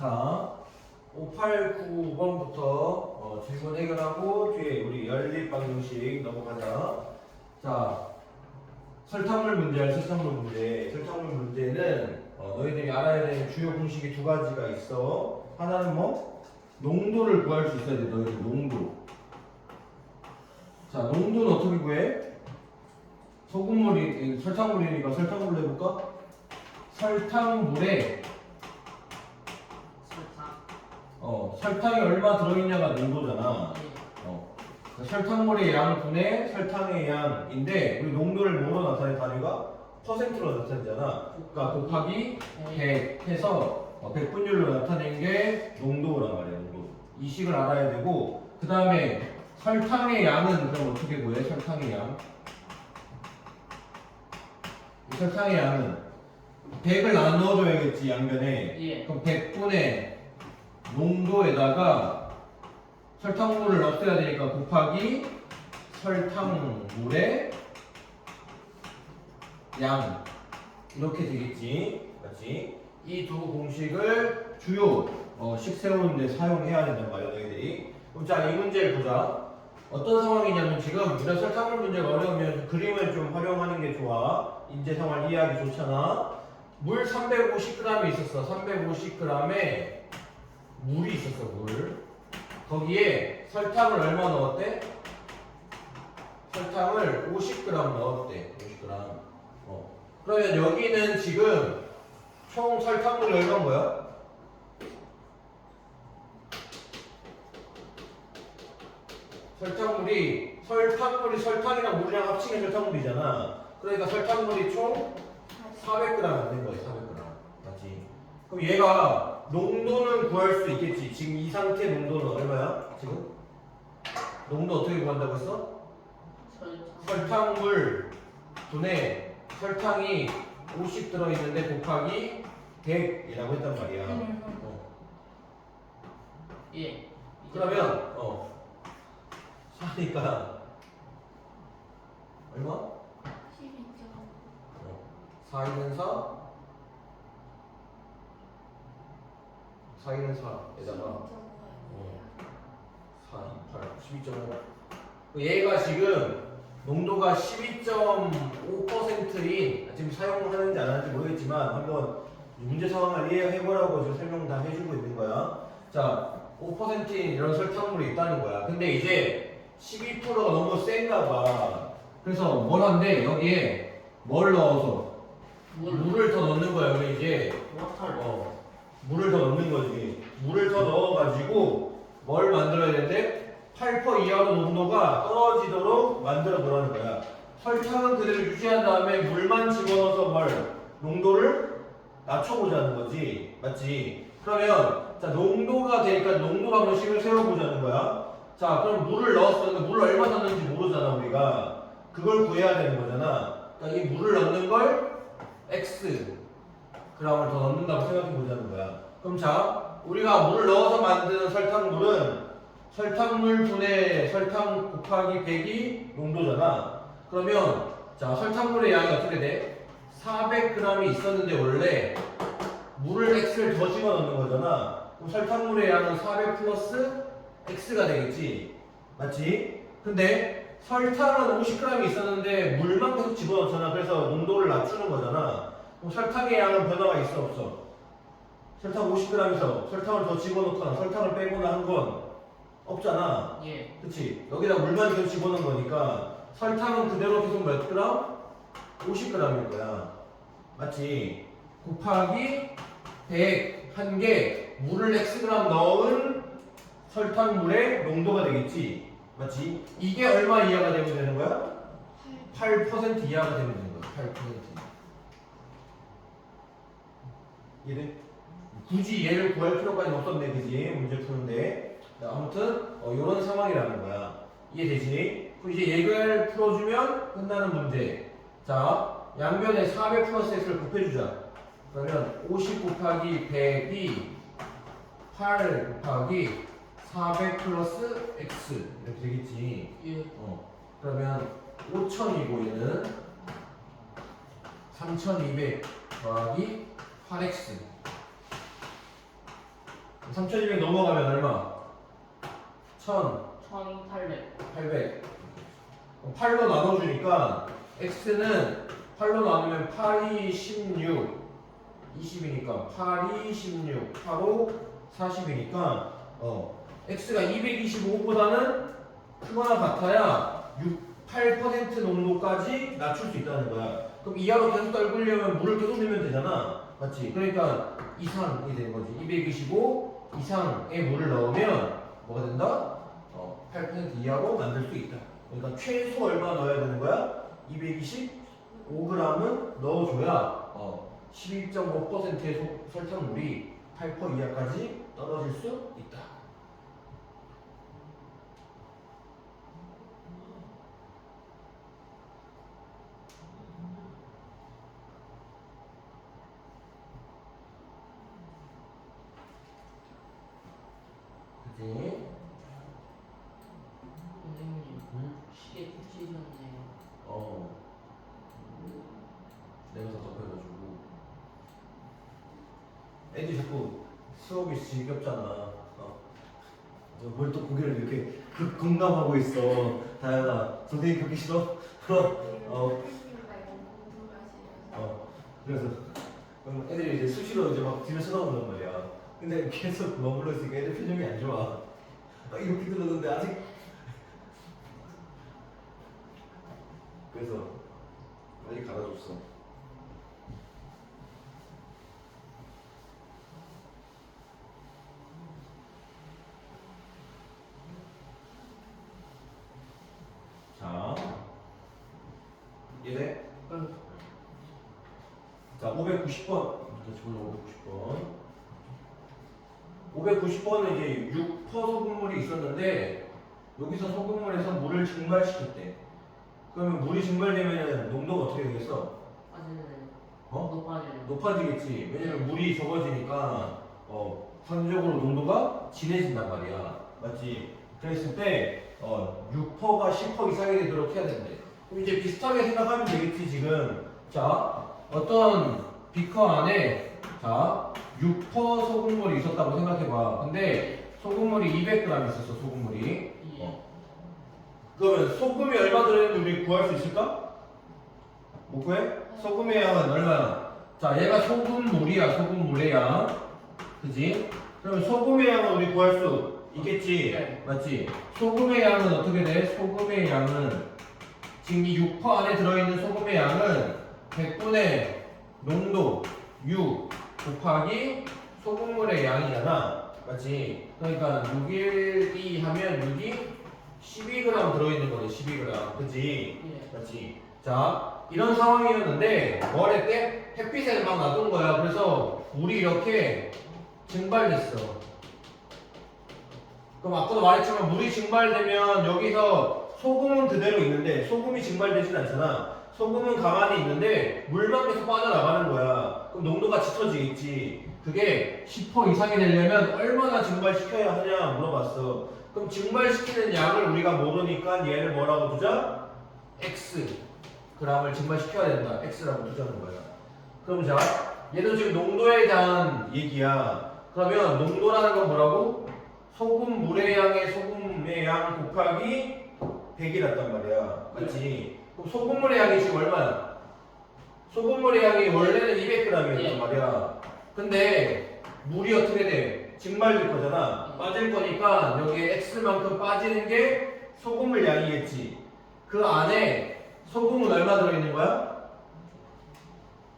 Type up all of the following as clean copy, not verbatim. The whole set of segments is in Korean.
자, 5, 8, 9, 5번부터 질문 해결하고 뒤에 우리 연립방정식 넘어가자. 자, 설탕물 문제, 설탕물 문제. 설탕물 문제는 너희들이 알아야 되는 주요 공식이 두 가지가 있어. 하나는 뭐? 농도를 구할 수 있어야 돼. 너희들 농도. 자, 농도는 어떻게 구해? 소금물이 설탕물이니까 설탕물로 해볼까? 설탕물에 설탕이 얼마 들어있냐가 농도잖아. 설탕물의 양 분의 설탕의 양인데 우리 농도를 뭐로 나타내? 단위가 퍼센트로 나타내잖아. 그러니까 곱하기 100 해서 100분율로 나타낸 게 농도란 말이야. 농도. 이 식을 알아야 되고 그 다음에 설탕의 양은 그럼 어떻게 구해? 설탕의 양. 이 설탕의 양은 100을 나눠줘야겠지 양변에. 예. 그럼 100분의 농도에다가 설탕물을 넣어야 되니까 곱하기 설탕물의 양 이렇게 되겠지. 맞지? 이 두 공식을 주요 식 세우는데 사용해야 된단 말이야 너희들이. 그럼 자, 이 문제를 보자. 어떤 상황이냐면 지금 우리가 설탕물 문제가 어려우면 그림을 좀 활용하는 게 좋아. 인재생활 이해하기 좋잖아. 물 350g이 있었어. 350g에 물이 있었어. 물. 거기에 설탕을 얼마 넣었대? 설탕을 50g 넣었대. 50g. 그러면 여기는 지금 총 설탕물이 얼마인 거야? 설탕물이 설탕이랑 물이랑 합친 게 설탕물이잖아. 그러니까 설탕물이 총 400g 안 된 거야. 400g. 맞지? 그럼 얘가 농도는 구할 수 있겠지. 지금 이 상태 농도는 얼마야? 지금? 농도 어떻게 구한다고 했어? 설탕물 분에 설탕이 50 들어있는데 곱하기 100이라고 했단 말이야. 예. 그러면 사니까 얼마? 4이는 4 4이는 4에다가 4, 2, 8, 12.5 얘가 지금 농도가 12.5%인 지금 사용하는지 안 하는지 모르겠지만 한번 문제 상황을 이해해보라고 지금 설명 다 해주고 있는 거야. 자, 5%인 이런 설탕물이 있다는 거야. 근데 이제 12%가 너무 센가 봐. 그래서 뭘 한대? 여기에 뭘 넣어서 물을 더 넣는 거야. 여기 이제 물을 더 넣는 거지. 물을 더 넣어가지고 뭘 만들어야 되는데 8% 이하로 농도가 떨어지도록 만들어 보라는 거야. 설탕은 그대로 유지한 다음에 물만 집어넣어서 뭘 농도를 낮춰보자는 거지. 맞지? 그러면 자, 농도가 되니까 농도가 한번 식을 세워보자는 거야. 자, 그럼 물을 넣었었는데 물을 얼마 넣는지 모르잖아 우리가. 그걸 구해야 되는 거잖아. 그러니까 이 물을 넣는 걸 X g을 더 넣는다고 생각해 보자는 거야. 그럼 자, 우리가 물을 넣어서 만드는 설탕물은 설탕물 분의 설탕 곱하기 100이 농도잖아. 그러면 자, 설탕물의 양이 어떻게 돼? 400g이 있었는데 원래 물을 X를 더 집어넣는 거잖아. 그럼 설탕물의 양은 400 플러스 X가 되겠지. 맞지? 근데 설탕은 50g이 있었는데 물만 계속 집어넣잖아. 그래서 농도를 낮추는 거잖아. 그럼 설탕의 양은 변화가 있어 없어? 설탕 50g에서 설탕을 더 집어넣거나 설탕을 빼거나 한 건 없잖아. 예. 그치? 여기다 물만 계속 집어넣은 거니까 설탕은 그대로 계속 몇 그램? 50g일 거야. 맞지? 곱하기 100 한 게 물을 Xg 넣은 설탕물의 농도가 되겠지. 맞지? 이게 얼마 이하가 되면 되는 거야? 8% 이하가 되면 되는 거야. 8%. 이해돼? 굳이 얘를 구할 필요까지는 없었네, 그지? 문제 푸는데. 아무튼 이런 상황이라는 거야. 이해되지? 그럼 이제 얘를 풀어주면 끝나는 문제. 자, 양변에 400 플러스 x를 곱해주자. 그러면 50 곱하기 100이 8 곱하기 400 플러스 x 이렇게 되겠지. 예. 그러면 5000이고 얘는 3200 더하기 8x 3200 넘어가면 얼마? 1800. 800. 8로 나눠주니까 x는 8로 나누면 8이 16 20이니까 8이 16 8로 40이니까 x가 225보다는 크거나 같아야 8% 농도까지 낮출 수 있다는 거야. 그럼 이하로 계속 떨구려면 물을 계속 넣으면 되잖아. 맞지? 그러니까 이상이 되는 거지. 225 이상의 물을 넣으면 뭐가 된다? 8% 이하로 만들 수 있다. 그러니까 최소 얼마 넣어야 되는 거야? 225g은 넣어줘야 12.5%의 설탕물이 8% 이하까지 떨어질 수 있다. 그치? 선생님, 응? 시계 붙이셨네요. 내가 다 덮여가지고 애들이 자꾸 수업이 지겹잖아. 뭘 또 고개를 이렇게 공감하고 있어. 다현아, 선생님 그렇게 싫어? 그래서 그럼 애들이 이제 수시로 이제 막 집에 쳐다본단 말이야. 근데 계속 머물러 있으니까 애들 표정이 안 좋아. 이렇게 들었는데 아직. 그래서 빨리 갈아줬어. 자, 이제 자 590번. 다시 보자 590번. 590번은 이제 6% 소금물이 있었는데 여기서 소금물에서 물을 증발시킬 때 그러면 물이 증발되면 농도가 어떻게 되겠어? 높아지는. 높아지겠지. 왜냐면 물이 적어지니까 상대적으로 농도가 진해진단 말이야. 맞지? 그랬을 때 6%가 10% 이상이 되도록 해야 된대. 그럼 이제 비슷하게 생각하면 되겠지 지금. 자, 어떤 비커 안에 자 6% 소금물이 있었다고 생각해봐. 근데 소금물이 200g 있었어. 소금물이. 그러면 소금이 얼마 들어있는지 우리 구할 수 있을까? 못 구해? 소금의 양은 얼마야? 자, 얘가 소금물이야. 소금물의 양. 그지? 그러면 소금의 양은 우리 구할 수 있겠지? 네. 맞지? 소금의 양은 어떻게 돼? 소금의 양은 지금 이 6% 안에 들어있는 소금의 양은 100분의 농도 6 곱하기 소금물의 양이잖아. 맞지? 그러니까 612 하면 6이 12g 들어있는 거네. 12g. 그치? 예. 맞지? 자, 이런 상황이었는데 뭐 했대? 햇빛에 막 놔둔 거야. 그래서 물이 이렇게 증발됐어. 그럼 아까도 말했지만 물이 증발되면 여기서 소금은 그대로 있는데 소금이 증발되진 않잖아. 소금은 가만히 있는데 물만 계속 빠져나가는 거야. 그럼 농도가 짙어지겠지. 그게 10% 이상이 되려면 얼마나 증발시켜야 하냐 물어봤어. 그럼 증발시키는 양을 우리가 모르니까 얘를 뭐라고 두자? X g을 증발시켜야 된다. X라고 두자는 거야. 그럼 자, 얘도 지금 농도에 대한 얘기야. 그러면 농도라는 건 뭐라고? 소금 물의 양의 소금의 양 곱하기 100이랬단 말이야. 맞지? 그럼 소금물의 양이 지금 얼마야? 소금물의 양이 원래는 200g이었단 말이야. 근데 물이 어떻게 돼? 증발될 거잖아. 빠질 거니까 여기에 X만큼 빠지는 게 소금물 양이겠지. 그 안에 소금은 얼마 들어있는 거야?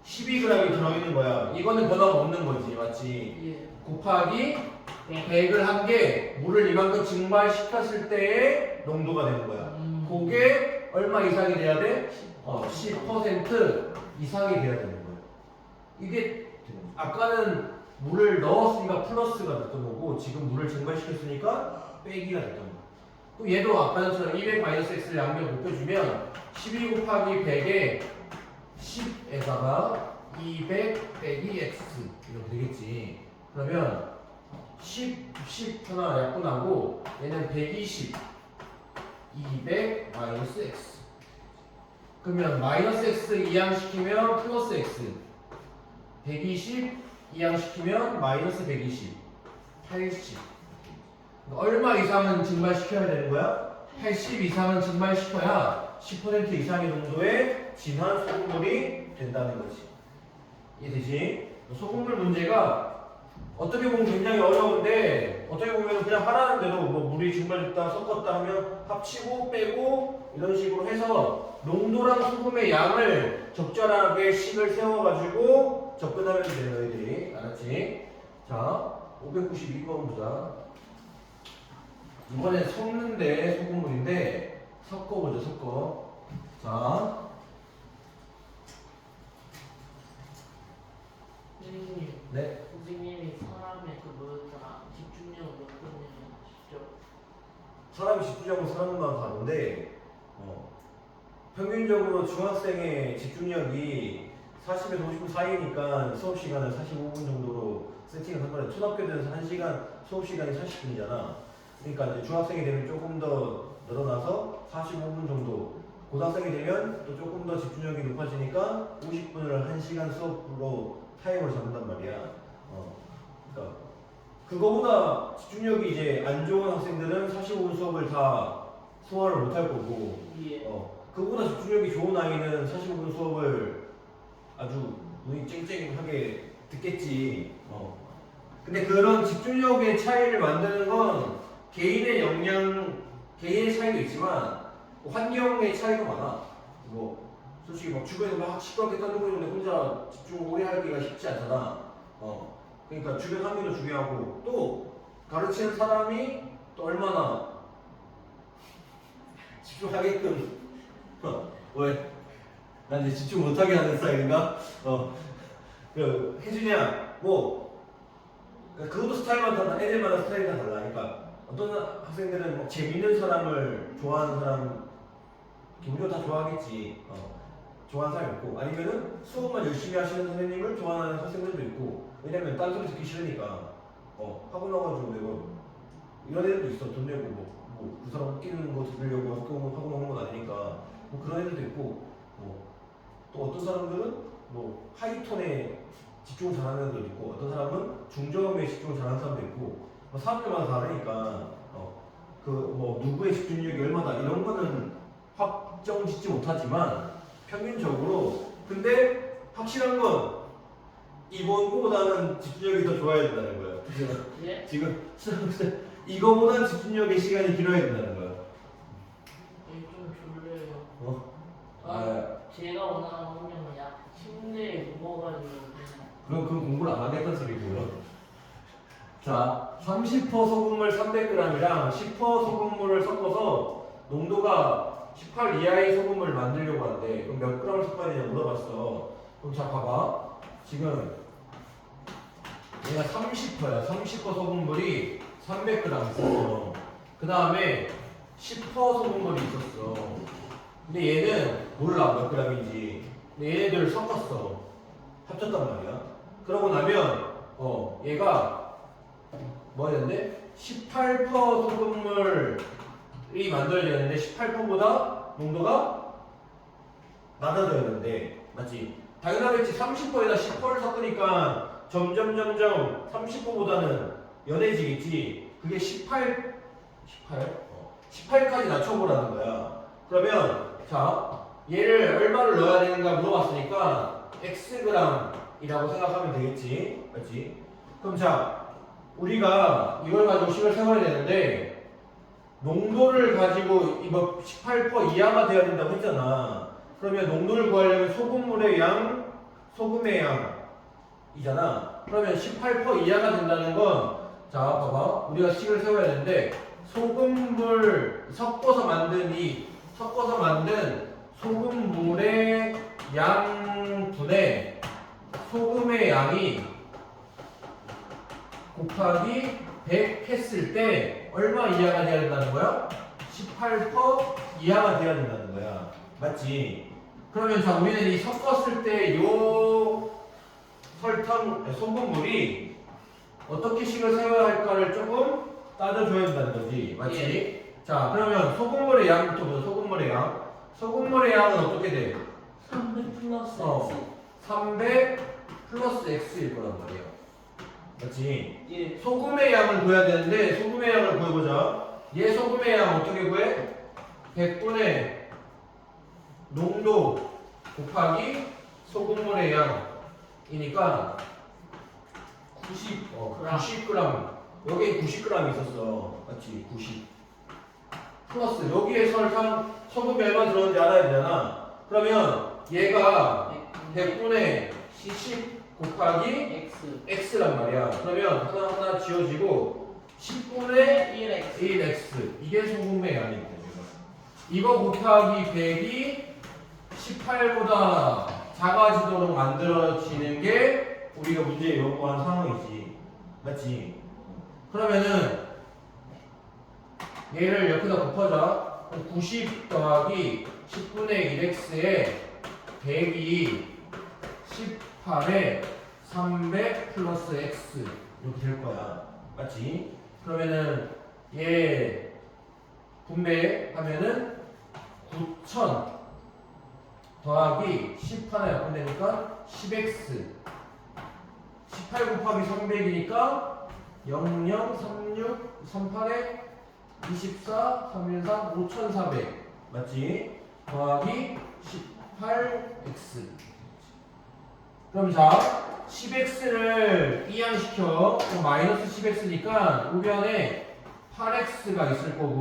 12g이 들어있는 거야. 이거는 변화가 없는 거지. 맞지? 예. 곱하기 100을 한 게 물을 이만큼 증발시켰을 때의 농도가 되는 거야. 그게 얼마 이상이 돼야 돼? 10% 이상이 돼야 되는 거야. 이게 아까는 물을 넣었으니까 플러스가 됐던 거고 지금 물을 증발시켰으니까 빼기가 됐던 거야. 그럼 얘도 아까처럼 200-x를 양면 곱해주면 12 곱하기 100에 10에다가 200 빼기 x 이렇게 되겠지. 그러면 10 하나 약분하고 얘는 120 200 마이너스 x. 그러면 마이너스 x 이항시키면 플러스 x 120 이항시키면 마이너스 120 80. 얼마 이상은 증발시켜야 되는 거야? 80 이상은 증발시켜야 10% 이상의 농도의 진한 소금물이 된다는 거지. 이해되지? 소금물 문제가 어떻게 보면 굉장히 어려운데 어떻게 보면 그냥 하라는 대로 뭐 물이 증발했다 섞었다 하면 합치고 빼고 이런 식으로 해서 농도랑 소금의 양을 적절하게 식을 세워가지고 접근하면 돼 너희들이. 알았지? 자 592번 보자. 이번엔 섞는데 소금물인데 섞어보자. 섞어. 자 선생님, 네. 선생님이 사람의 그 뭐였더라? 집중력을 몇 분이면 아시죠? 사람이 집중력은 사람마다 다른데 평균적으로 중학생의 집중력이 40에서 50분 사이니까 수업 시간을 45분 정도로 세팅을 한 거예요. 초등학교에서 1시간 수업 시간이 40분이잖아. 그러니까 이제 중학생이 되면 조금 더 늘어나서 45분 정도. 고등학생이 되면 또 조금 더 집중력이 높아지니까 50분을 1시간 수업으로 타임을 잡는단 말이야. 그러니까 그거보다 집중력이 이제 안 좋은 학생들은 45분 수업을 다 소화를 못할 거고, 예. 그거보다 집중력이 좋은 아이는 45분 수업을 아주 눈이 쨍쨍하게 듣겠지. 근데 그런 집중력의 차이를 만드는 건 개인의 역량, 개인의 차이도 있지만 환경의 차이가 많아. 뭐 솔직히 막 주변에 막 시끄럽게 떠들고 있는데 혼자 집중 오래 하기가 쉽지 않잖아. 그러니까 주변 환경도 중요하고 또 가르치는 사람이 또 얼마나 집중하게끔 왜? 난 이제 집중 못하게 하는 스타일인가? 그 해주냐? 뭐 그것도 스타일마다 달라. 애들마다 스타일이 다 달라. 그러니까 어떤 학생들은 뭐 재밌는 사람을 좋아하는 사람 기본적으로 다 좋아하겠지. 좋아하는 사람이 있고 아니면은 수업만 열심히 하시는 선생님을 좋아하는 학생들도 있고 왜냐면 딴 소리 듣기 싫으니까 하고 나가지고 내가 이런 애들도 있어. 돈 내고 그 사람 웃기는 거 들으려고 하고 나오는 건 아니니까 뭐 그런 애들도 있고 또 어떤 사람들은 뭐 하이톤에 집중 잘하는 애들도 있고 어떤 사람은 중저음에 집중 잘하는 사람도 있고 뭐 사람들마다 다르니까 그 뭐 누구의 집중력이 얼마다 이런 거는 확정 짓지 못하지만 평균적으로 근데 확실한 건 이번 거보다는 집중력이 더 좋아야 된다는 거예요. 예? 지금 이거보다는 집중력의 시간이 길어야 된다는 거예요. 좀 졸려요. 제가 원하는 환경은 약 침대에 누워가지고 그럼 그 공부를 안 하겠다는 소리고요. 자, 30% 소금물 300g이랑 10% 소금물을 섞어서 농도가 18 이하의 소금물을 만들려고 하는데 그럼 몇 g을 섞어야 되냐 물어봤어. 그럼 자 봐봐. 지금 얘가 30%야. 30% 소금물이 300g 있었어. 그 다음에 10% 소금물이 있었어. 근데 얘는 몰라 몇 g인지. 근데 얘네들 섞었어. 합쳤단 말이야. 그러고 나면 얘가 뭐였는데 18% 소금물이 만들어지는데 18%보다 농도가 낮아져야 되는데 맞지? 당연하겠지. 30%에다 10%를 섞으니까 점점 30%보다는 연해지겠지. 그게 18까지 낮춰보라는 거야. 그러면 자 얘를 얼마를 넣어야 되는가 물어봤으니까 xg이라고 생각하면 되겠지. 맞지? 그럼 자 우리가 이걸 가지고 식을 세워야 되는데 농도를 가지고 이거 18% 이하가 돼야 된다고 했잖아. 그러면 농도를 구하려면 소금물의 양, 소금의 양이잖아. 그러면 18% 이하가 된다는 건 자 봐봐 우리가 식을 세워야 되는데 소금물 섞어서 만든 소금물의 양분의 소금의 양이 곱하기 100 했을 때 얼마 이하가 돼야 된다는 거야? 18% 이하가 돼야 된다는 거야. 맞지? 그러면 자 우리는 이 섞었을 때 요 소금물이 어떻게 식을 세워야 할까를 조금 따져줘야 된다는 거지. 맞지? 예. 자 그러면 소금물의 양부터 보자. 소금물의 양. 소금물의 양은 어떻게 돼? 300 플러스 300 플러스 x일 거란 말이야. 맞지? 예. 소금의 양을 구해야 되는데 소금의 양을 구해보자. 얘 소금의 양 어떻게 구해? 100분의 농도 곱하기 소금물의 양이니까 90g. 여기에 90g 있었어. 맞지? 90. 플러스 여기에 설탕 소금이 얼마 들었는지 알아야 되잖아. 그러면 얘가 100분의 10 곱하기 X. x란 말이야. 그러면 하나하나 지워지고 10분의 1X. 1x 이게 소금의 양이거든. 이거 곱하기 100이 18보다 작아지도록 만들어지는 게 우리가 문제에 요구한 상황이지. 맞지? 그러면은 얘를 옆에다 곱하자. 90 더하기 10분의 1x에 100이 18에 300 플러스 x 이렇게 될 거야. 맞지? 그러면은 얘 분배하면은 9000 더하기 10 하나 약분되니까 10x 18 곱하기 300이니까 00 36 38에 24 313 5400 맞지? 더하기 18x 그럼 자 10x를 이항시켜 마이너스 10x니까 우변에 8x가 있을 거고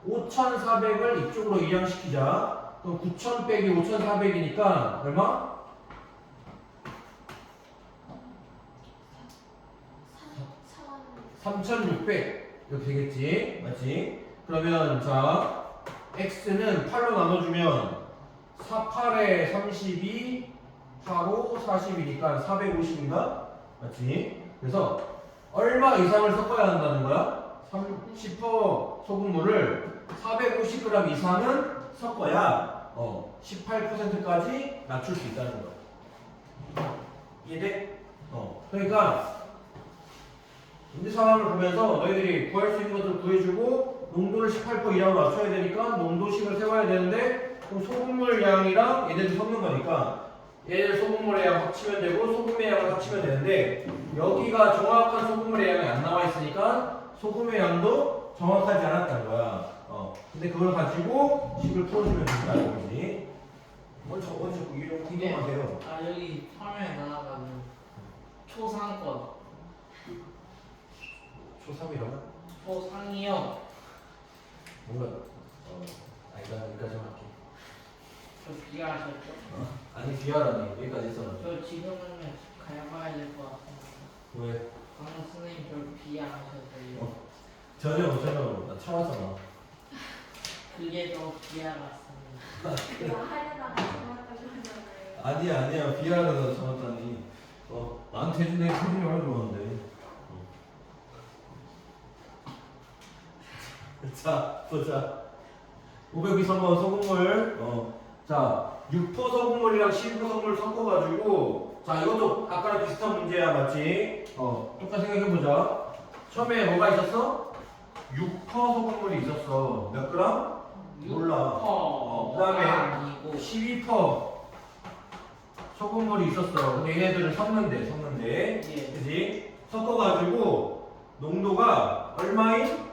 5400을 이쪽으로 이항시키자. 그럼 9000 빼기 5400이니까 얼마? 3600 이렇게 되겠지? 맞지? 그러면 자 x는 8로 나눠주면 4, 8에 32 4로 40이니까 450인가? 맞지? 그래서 얼마 이상을 섞어야 한다는 거야? 10% 소금물을 450g 이상은 섞어야 18%까지 낮출 수 있다는 거야. 이해돼? 그러니까 문제 상황을 보면서 너희들이 구할 수 있는 것들을 구해주고 농도를 18% 이하로 맞춰야 되니까 농도식을 세워야 되는데 그럼 소금물 양이랑 얘네들 섞는 거니까 얘를 소금물의 양 합치면 되고 소금의 양을 합치면 되는데 여기가 정확한 소금물의 양이 안 나와 있으니까 소금의 양도 정확하지 않았다는 거야. 근데 그걸 가지고 식을 풀어주면 된다는 거지. 뭘 적어지 이런 궁금하세요? 아 여기 화면에 나와가는 초상권. 초3이라고? 초상이요. 뭔가 아니다 여기까지 할게. 저 비하하셨죠? 아니 비하라니 여기까지 했어. 저 지금은 가야 될 것 같습니다. 왜? 방금 선생님 저 비하하셨어요. 전혀 나 참았잖아. 그게 더 비하 같습니다. 그거 하려다가 정확하게 하잖아요. 아니야 비하라서 참았다니. 나한테 해준 내 소중히 얼마나 좋아하는데. 자 보자. 523번 소금물. 자 6% 소금물이랑 12% 소금물 섞어가지고 자 이것도 아까랑 비슷한 문제야 맞지? 똑같이 생각해보자. 처음에 뭐가 있었어? 6% 소금물이 있었어. 몇 그램? 몰라. 그 다음에 12% 소금물이 있었어. 근데 얘네들을 섞는데. 예. 그지? 섞어가지고 농도가 얼마인?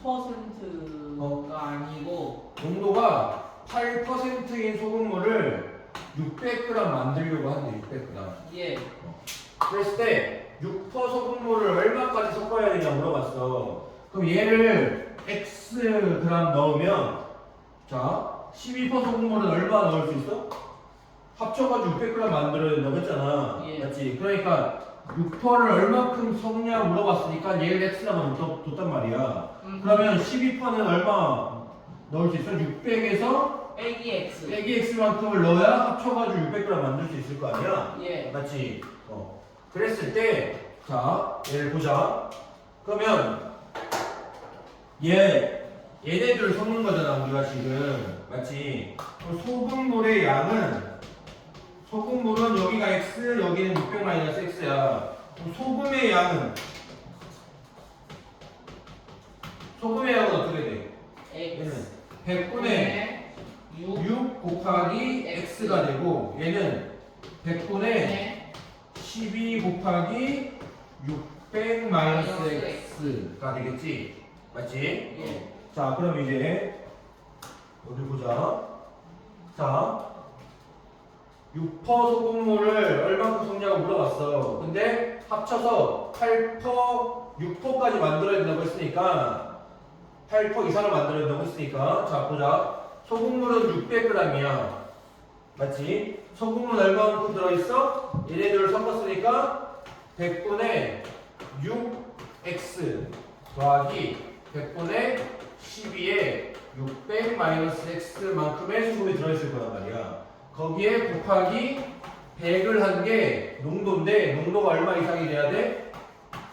6%가 아니고 농도가 8%인 소금물을 600g 만들려고 하는데 600g. 예. 그랬을 때 6% 소금물을 얼마까지 섞어야 되냐 물어봤어. 그럼 얘를 x 그램 넣으면 자 12% 소금물은 얼마 넣을 수 있어? 합쳐가지고 600g 만들어야 된다고 했잖아. 예. 맞지? 그러니까 6%를 얼마큼 섞냐 물어봤으니까 얘를 x라고 뒀단 말이야. 그러면 12%는 얼마 넣을 수 있어? 600에서 빼기 X. 빼기 x만큼을 넣어야 합쳐가지고 600g 만들 수 있을 거 아니야? 예. 맞지? 그랬을 때, 자, 얘를 보자. 그러면, 얘네들 섞는 거잖아, 우리가 지금. 맞지? 그럼 소금물은 여기가 x, 여기는 600 마이너스 x야. 그럼 소금의 양은 어떻게 돼? 얘는 100분의 6 곱하기 x가 되고, 얘는 100분의 12 곱하기 600 마이너스 x가 되겠지? 맞지? 예. 자, 그럼 이제 어디 보자. 자, 6% 소금물을 얼마큼 섞냐고 물어봤어. 근데 합쳐서 8%, 6%까지 만들어야 된다고 했으니까 8% 이상을 만들어야 된다고 했으니까 자, 보자. 소금물은 600g이야. 맞지? 소금물 얼마만큼 들어있어? 얘네들을 섞었으니까 100분의 6x 더하기 100분의 12에 600 마이너스 x만큼의 소금이 들어있을 거란 말이야. 거기에 곱하기 100을 한 게 농도인데 농도가 얼마 이상이 돼야 돼?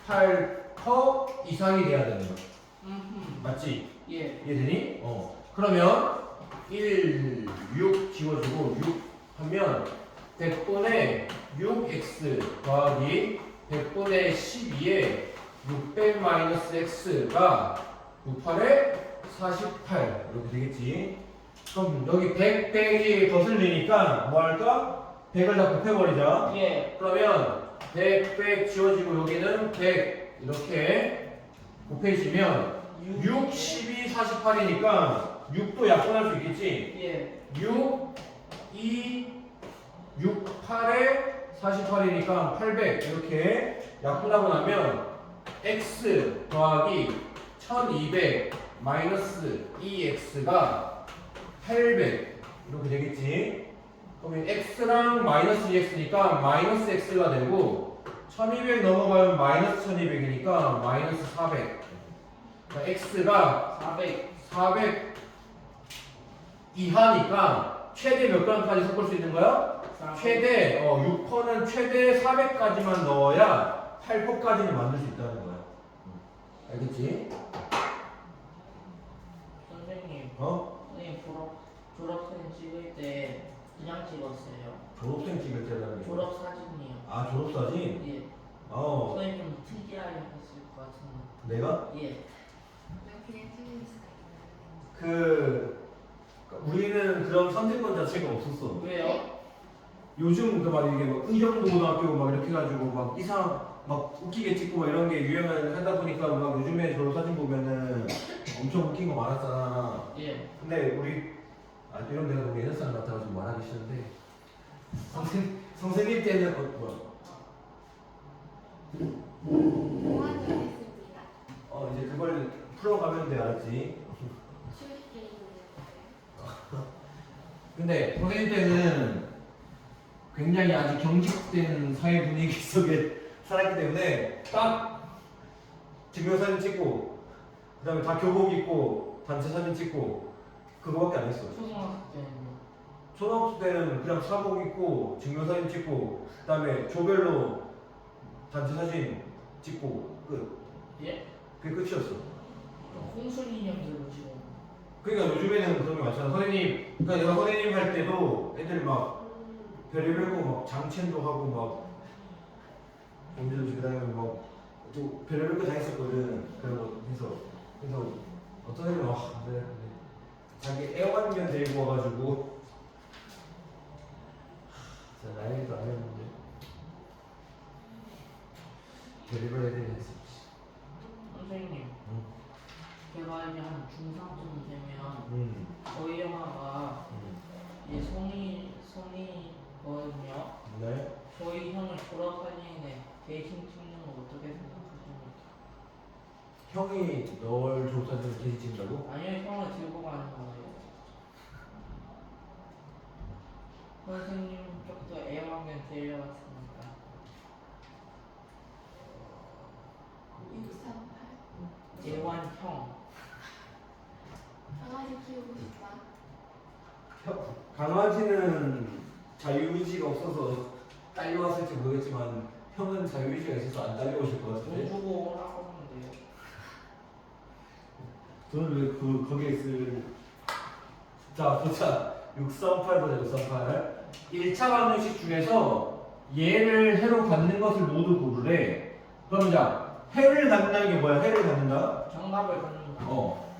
8% 이상이 돼야 되는 거야. 맞지? 예. 이해되니? 그러면 1, 6 지워주고 6 하면 100분의 6x 더하기 100분의 12에 600 마이너스 x가 68에 48 이렇게 되겠지. 그럼 여기 100, 100이 거슬리니까 뭐 할까? 100을 다 곱해버리자. 예. 그러면 100, 100 지워지고 여기는 100 이렇게 곱해지면 6, 12, 48이니까 6도 약분할 수 있겠지? 예. 6, 2, 6, 8에 48이니까 800 이렇게 약분하고 나면 x 더하기 1200 마이너스 2x가 800 이렇게 되겠지? 그러면 x랑 마이너스 2x니까 마이너스 x가 되고 1200 넘어가면 마이너스 1200이니까 마이너스 400 그러니까 x가 400 이하니까 최대 몇 g까지 섞을 수 있는 거야? 최대 6%는 최대 400까지만 넣어야 8%까지는 만들 수 있다는 거야. 알겠지? 선생님. 어? 선생님 졸업사진 찍을 때 그냥 찍었어요. 졸업생 찍을 때라는 게 졸업 사진이요. 아, 졸업사진? 예. 어. 선생님 좀 특이하게 했을 것 같은데. 내가? 예. 그냥 찍을 수가 있나요? 우리는 그런 선택권 자체가 없었어. 왜요? 요즘 막 이게 막 의정고등학교 막 이렇게 해가지고 막 이상 막 웃기게 찍고 막 이런 게 유행을 하다 보니까 막 요즘에 졸업사진 보면은 엄청 웃긴 거 많았잖아. 예. 근데 우리 이런 데가 너무 옛날 사람 같아가지고 말하기 싫은데 선생님 때는 뭐야? 공원이 됐습니다. 이제 그걸 풀어가면 돼, 알았지? 수익 게임이었어요. 근데 선생님 때는 굉장히 아주 경직된 사회 분위기 속에 살았기 때문에 딱 증명사진 찍고 그 다음에 다 교복 입고 단체 사진 찍고 그거밖에 안 했어. 초등학생 때는요. 초등학생 때는 그냥 사복 입고 증명사진 찍고 그 다음에 조별로 단체 사진 찍고 끝. 예? 그게 끝이었어. 홍순이 형들로 지금. 그러니까 요즘에는 그런 게 많잖아. 선생님, 그러니까 내가 선생님 할 때도 애들 막 별의별 거막 장첸도 하고 막 언제든지 그다음에 막또 별의별 거 다 했었거든. 그런 거 그래서 어떤 애들은 근데 자기 애완견 데리고 와가지고 진짜 나이도 안 했는데 별의별 애들이 했었지. 선생님. 응. 제가 이제 한 중3쯤 되면 저희 영화가 이제 성이거든요. 네. 저희 형을 졸업사진에 대신 찍는 거 어떻게 생각하십니까? 형이 널 졸업사진을 대신 찍는다고? 아니요, 형을 들고 가는 거예요. 선생님 쪽도 애완견 데려왔으니까. 638. 애완형. 강아지 키우고 싶다. 강아지는 자유의지가 없어서 딸려왔을지 모르겠지만 형은 자유의지가 있어서 안 딸려오실 것 돈 같은데 주고 오라고 하는데요. 돈을 왜 거기에 쓸... 자 보자 638 보자 638 1차 방정식 중에서 얘를 해로 갖는 것을 모두 고르래. 그럼 자 해를 갖는다는 게 뭐야? 해를 갖는다? 정답을 갖는다.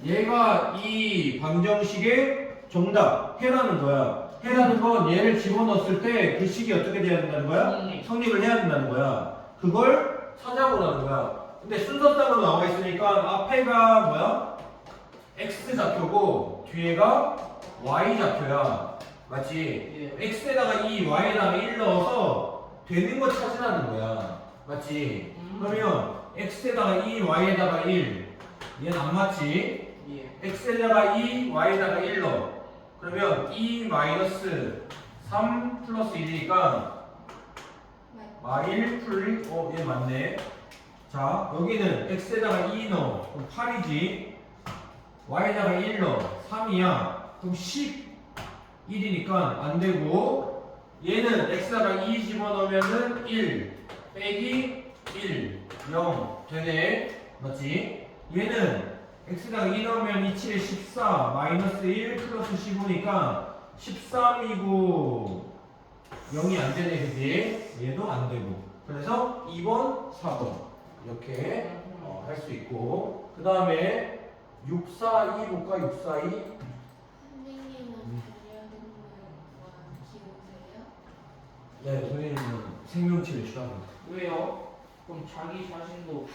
얘가 이 방정식의 정답 해라는 거야. 해라는 건 얘를 집어넣었을 때 그 식이 어떻게 돼야 된다는 거야? 성립을 해야 된다는 거야. 그걸 찾아보라는 거야. 근데 순서상으로 나와 있으니까 앞에가 뭐야? x 좌표고 뒤에가 y 좌표야. 맞지? 예. x에다가 2, y에다가 1 넣어서 되는 거 찾으라는 거야. 맞지? 그러면 x에다가 2, y에다가 1 얘는 안 맞지? 예. x에다가 2, y에다가 1 넣어. 그러면 2 마이너스 3 플러스 1이니까 y1 풀 얘 맞네. 자 여기는 x에다가 2 넣어. 그럼 8이지. y에다가 1 넣어. 3이야. 그럼 11이니까 안 되고 얘는 x에다가 2 집어넣으면은 1 빼기 1 0 되네. 맞지? 얘는 x에다가 2 넣으면 2, 7에 14 마이너스 1 플러스 15니까 13이고 0이 안 되네. 그지? 얘도 안 되고. 그래서 2번, 4번 이렇게 할 수 있고 그 다음에 6, 4, 2 볼까? 6, 4, 2 선생님은 반려동물과 키우세요? 네, 선생님은 생명체를 싫어합니다. 왜요? 그럼 자기 자신도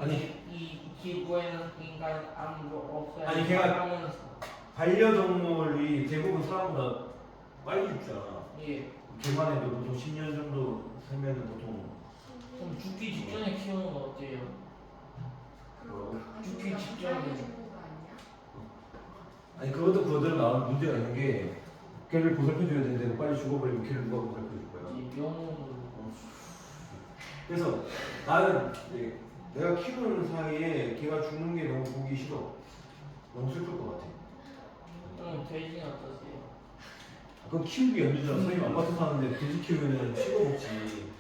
아니 이 지구에는 인간 아무도 없어요. 아니, 걔가- 반려동물이 대부분 사람보다 빨리 죽잖아. 예. 걔만 해도 보통 10년 정도 살면은 보통 그럼 죽기 직전에 키우는 거 어때요? 죽기 직전에. 아니 그것도 그거대로 나오는 문제가 있는 게 걔를 보살펴줘야 되는데 빨리 죽어버리면 걔를 누가 보살펴줄 거야. 이제 영웅으로. 그래서 나는 이제 내가 키우는 사이에 걔가 죽는 게 너무 보기 싫어. 너무 슬플 것 같아. 그럼 돼지는 어떠세요? 그건 키우기 연주잖아. 선생님 아파트 사는데 돼지 키우면 씹어 먹지.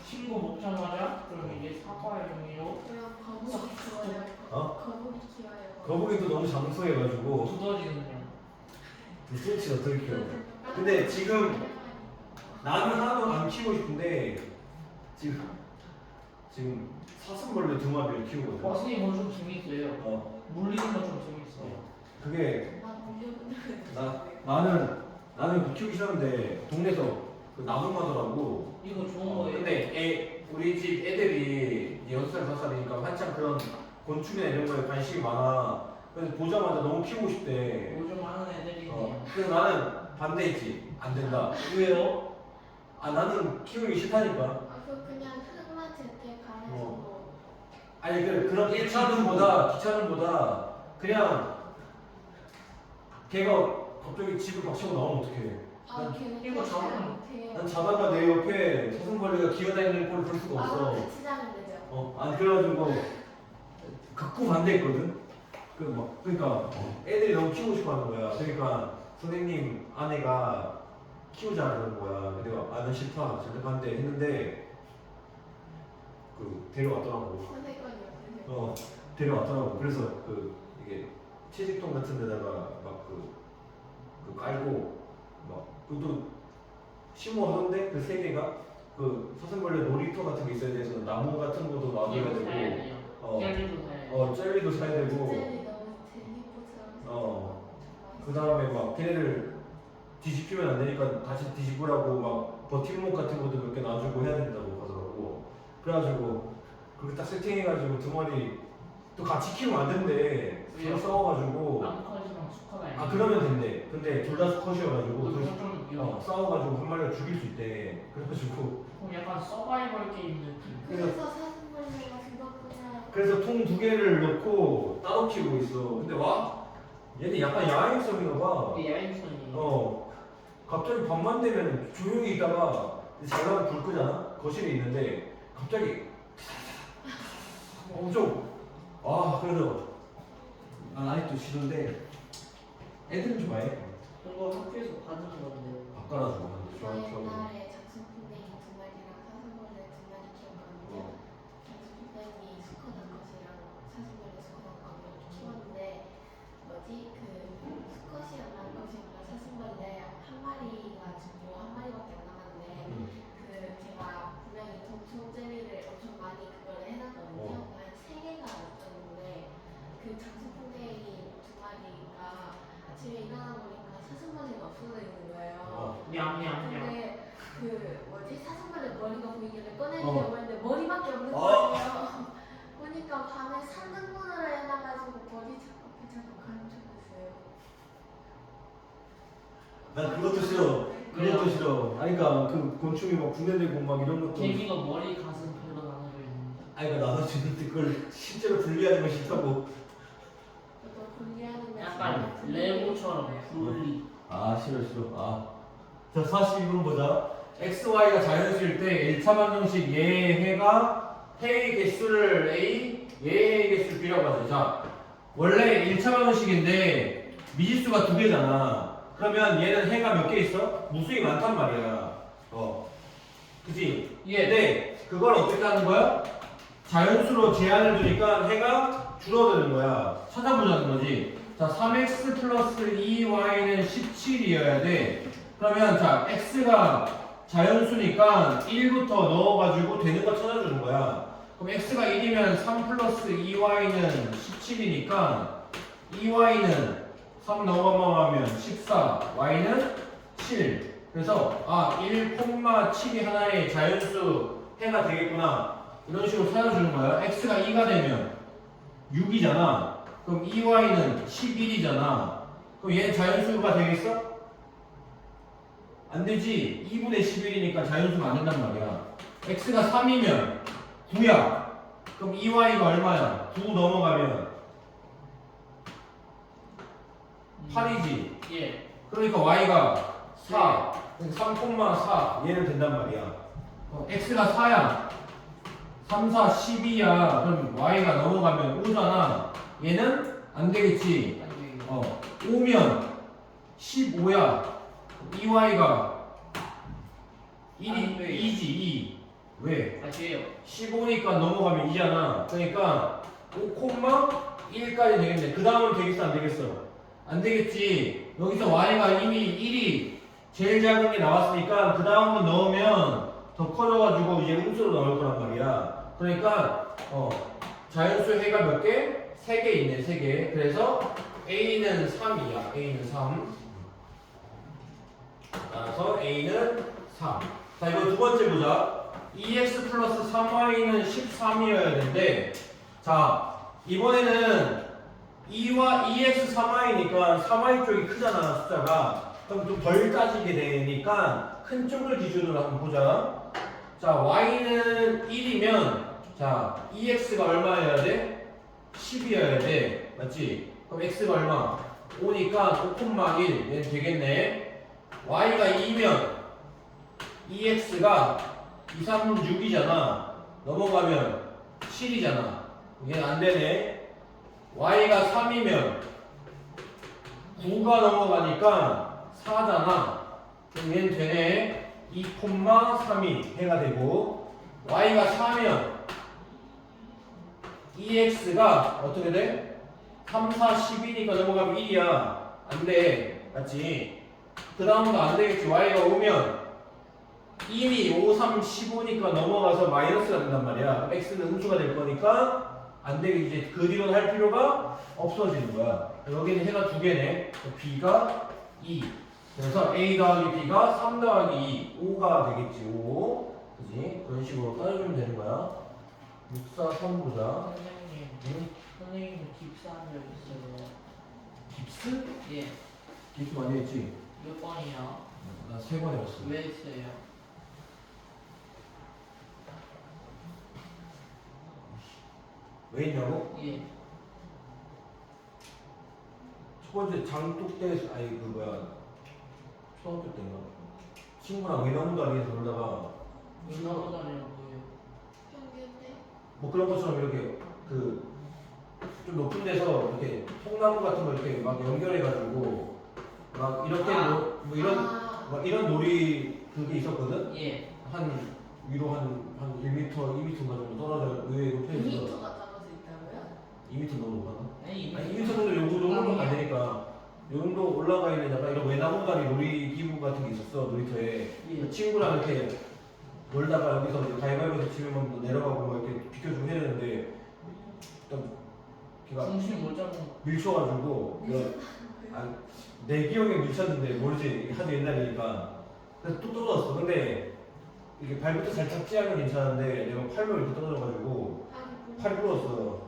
친구 먹자마자 그럼 이제 사과의 종이로 그럼 거북이 키워요. 거북이 키워요. 거북이도 너무 장수해가지고 두더지는요? 스위치 어떻게 키워? 근데 지금 나는 하나도 안 키우고 싶은데 지금 사슴벌레 2마리를 키우거든. 선생님 그거 좀 재밌어요. 물리는 거 좀 재밌어요. 그게 막 물려보는 나는 그 키우기 싫었는데 동네에서 그 나눔하더라고. 이거 좋은 거예요. 근데 우리 집 애들이 6살, 5살이니까 한참 그런 곤충이나 이런 거에 관심이 많아. 그래서 보자마자 너무 키우고 싶대. 요즘 하는 애들이네요. 그래서 나는 반대했지. 안 된다. 왜요? 나는 키우기 싫다니까. 그 그냥 흙만 제때 갈아주고. 아니 그런 귀찮음보다 그냥 걔가 갑자기 집을 막 치고 나오면 어떡해. 걔는 이거 잘 저는- 못해요. 난 자다가 내 옆에 사슴벌레가 기어다니는 꼴을 볼 수가 없어. 같이 자면 되죠. 아니 그래가지고 극구 반대했거든. 그러니까 애들이 너무 키우고 싶어하는 거야. 그러니까 선생님 아내가 키우자 그러는 거야. 내가 난 싫다. 절대 반대 했는데 데려왔더라고. 선생님이 없으세요? 데려왔더라고. 그래서 이게 채식통 같은 데다가 깔고 그것도 심오하던데 그 세 개가 사슴벌레 놀이터 같은 게 있어야 돼서 나무 같은 것도 놔둬야 이거 사야 되고 돼요. 젤리도 사야 돼요. 젤리도 사야 되고 젤리 너무 젤리포처럼. 그 다음에 걔네를 뒤집히면 안 되니까 다시 뒤집으라고 버팀목 같은 것도 몇 개 놔주고 해야 된다고 하더라고. 그래가지고 그렇게 딱 세팅해가지고 2마리 또 같이 키우면 안 된대. 왜요? 서로 싸워가지고 암컷이랑 수컷 아니에요? 그러면 된대. 근데 둘 다 수컷이어가지고 그건 좀 위험해요. 싸워가지고 한 마리가 죽일 수 있대. 그래가지고 그럼 약간 서바이벌 게임 느낌. 그래서 사슴벌레가 그거구나. 그래서 통 2개를 넣고 따로 키우고 있어. 근데 얘는 약간 야행성인가 봐. 이게 야행성이에요. 갑자기 밤만 되면 조용히 있다가 자다가 불 끄잖아? 거실에 있는데 갑자기 엄청 그래서 난 아직도 싫은데 애들은 좋아해. 그거 학교에서 받은 건데. 바꿔놔주고 저 옛날에 장수풍뎅이 2마리랑 사슴벌레 2마리 키웠거든요. 장수풍뎅이 수컷 암컷이랑 사슴벌레 수컷 암컷을 키웠는데 수컷이랑 암컷이랑 사슴벌레 한 마리가 죽고 한 마리밖에 안 남았는데 제가 분명히 동충 젤리를 엄청 많이 그걸 해놨거든요. 한 3개가 있었는데 그 장수풍뎅이 2마리가 아침에 일어나 보니까 그 뭐지 사슴벌레 머리가 보이길래 꺼내려고 했는데 머리밖에 없는 어. 거예요. 보니까 밤에 3등분을 해놔가지고 머리 자꾸 감춰졌어요. 난 그것도 싫어. 그것도 싫어. 아니 그러니까 그 곤충이 막 분해되고 막 이런 것도. 개미가 머리 가슴 배로 나눠져 있는데. 아니 그러니까 나눠주는데 그걸 실제로 분리하는 거 싫다고. 저도 분리하는 거 약간 레고처럼 분리. 아 싫어. 자 42번 보자. xy가 자연수일 때 1차 방정식 얘의 해가 해의 개수를 a, 얘의 개수를 b라고 하죠. 자 원래 1차 방정식인데 미지수가 2개잖아. 그러면 얘는 해가 몇 개 있어? 무수히 많단 말이야. 그치? 예. 근데 그걸 어떻게 하는 거야? 자연수로 제한을 두니까 해가 줄어드는 거야. 찾아보자는 거지. 자, 3x 플러스 2y는 17이어야 돼. 그러면 자, x가 자연수니까 1부터 넣어가지고 되는 거 찾아주는 거야. 그럼 x가 1이면 3 플러스 2y는 17이니까 2y는 3 넘어가면 14, y는 7. 그래서 1,7이 하나의 자연수 해가 되겠구나. 이런 식으로 찾아주는 거야. x가 2가 되면 6이잖아. 그럼 2y는 11이잖아. 그럼 얘는 자연수가 되겠어? 안 되지. 2분의 11이니까 자연수가 안 된단 말이야. x가 3이면 9야. 그럼 2y가 얼마야? 9 넘어가면 8이지. 예. 그러니까 y가 4. 3,4 얘는 된단 말이야. x가 4야. 3, 4, 12야. 그럼 y가 넘어가면 5잖아. 얘는 안 되겠지. 안 돼요. 5면 15야. 2y가 1이 2지 2. 왜? 아 돼요. 15니까 넘어가면 2잖아. 그러니까 5,1까지 되겠네. 그 다음은 되겠어 안 되겠어? 안 되겠지. 여기서 y가 이미 1이 제일 작은 게 나왔으니까 그 다음은 넣으면 더 커져가지고 이제 음수로 나올 거란 말이야. 그러니까 자연수 해가 몇 개? 3개 있네. 3개. 그래서 a는 3이야. a는 3. 따라서 a는 3. 자 이거 두 번째 보자. 2x 플러스 3y는 13이어야 되는데 자 이번에는 2x 3y니까 3y 쪽이 크잖아 숫자가. 그럼 좀 덜 따지게 되니까 큰 쪽을 기준으로 한번 보자. 자 y는 1이면 자 2x가 얼마여야 돼? 10이어야 돼. 맞지? 그럼 x가 얼마? 5니까 5,1 얘는 되겠네. y가 2면 2x가 2, 3, 6이잖아. 넘어가면 7이잖아. 얘는 안 되네. y가 3이면 9가 넘어가니까 4잖아. 그럼 얘는 되네. 2,3이 해가 되고 y가 4면 2x가 어떻게 돼? 3, 4, 10이니까 넘어가면 1이야. 안 돼. 맞지? 그 다음도 안 되겠지. y가 5면 이미 5, 3, 15니까 넘어가서 마이너스가 된단 말이야. x는 음수가 될 거니까 안 되겠지. 이제 그 뒤로는 할 필요가 없어지는 거야. 여기는 해가 두 개네. b가 2. 그래서 a 더하기 b가 3 더하기 2. 5가 되겠지. 5. 그지? 그런 식으로 따져주면 되는 거야. 6, 4, 3 보자. 선생님. 응? 선생님 깁스한 적 있어요. 깁스? 예. 깁스 많이 했지? 몇 번이요? 나 3번 해봤어. 왜 했어요? 왜 했냐고? 예. 첫 번째 장독 때 아니 그 뭐야 초등학교 때인가 친구랑 외나무다리에서 놀다가 문화보다는 뭐예요? 평균 때 뭐 그런 것처럼 이렇게 그 좀 높은 데서 이렇게 통나무 같은 거 이렇게 막 연결해가지고 막 이렇게 뭐 이런 막 이런 놀이 그게 있었거든. 예. 한 위로 한 1m, 2m인가 정도 떨어져 의외 높이에서 2m가 떨어져 있다고요? 2m 넘는 거 아니, 아니 2m 정도 요 정도밖에 안 되니까 요 정도 올라가 있는 약간 이런 외나무다리 놀이기구 같은 게 있었어 놀이터에. 예. 그 친구랑 이렇게 놀다가 여기서 이제 가위바위보에서 치면 뭐 내려가고 막 이렇게 비켜주고 해야 되는데 일단 걔가 중심 못 잡는 거. 밀쳐가지고 내 기억에 밀쳤는데 모르지 하도 옛날이니까 그래서 또 떨어졌어. 근데 이게 발부터 살짝 찌하면 괜찮은데 내가 팔로 이렇게 떨어져가지고 팔이 부러졌어.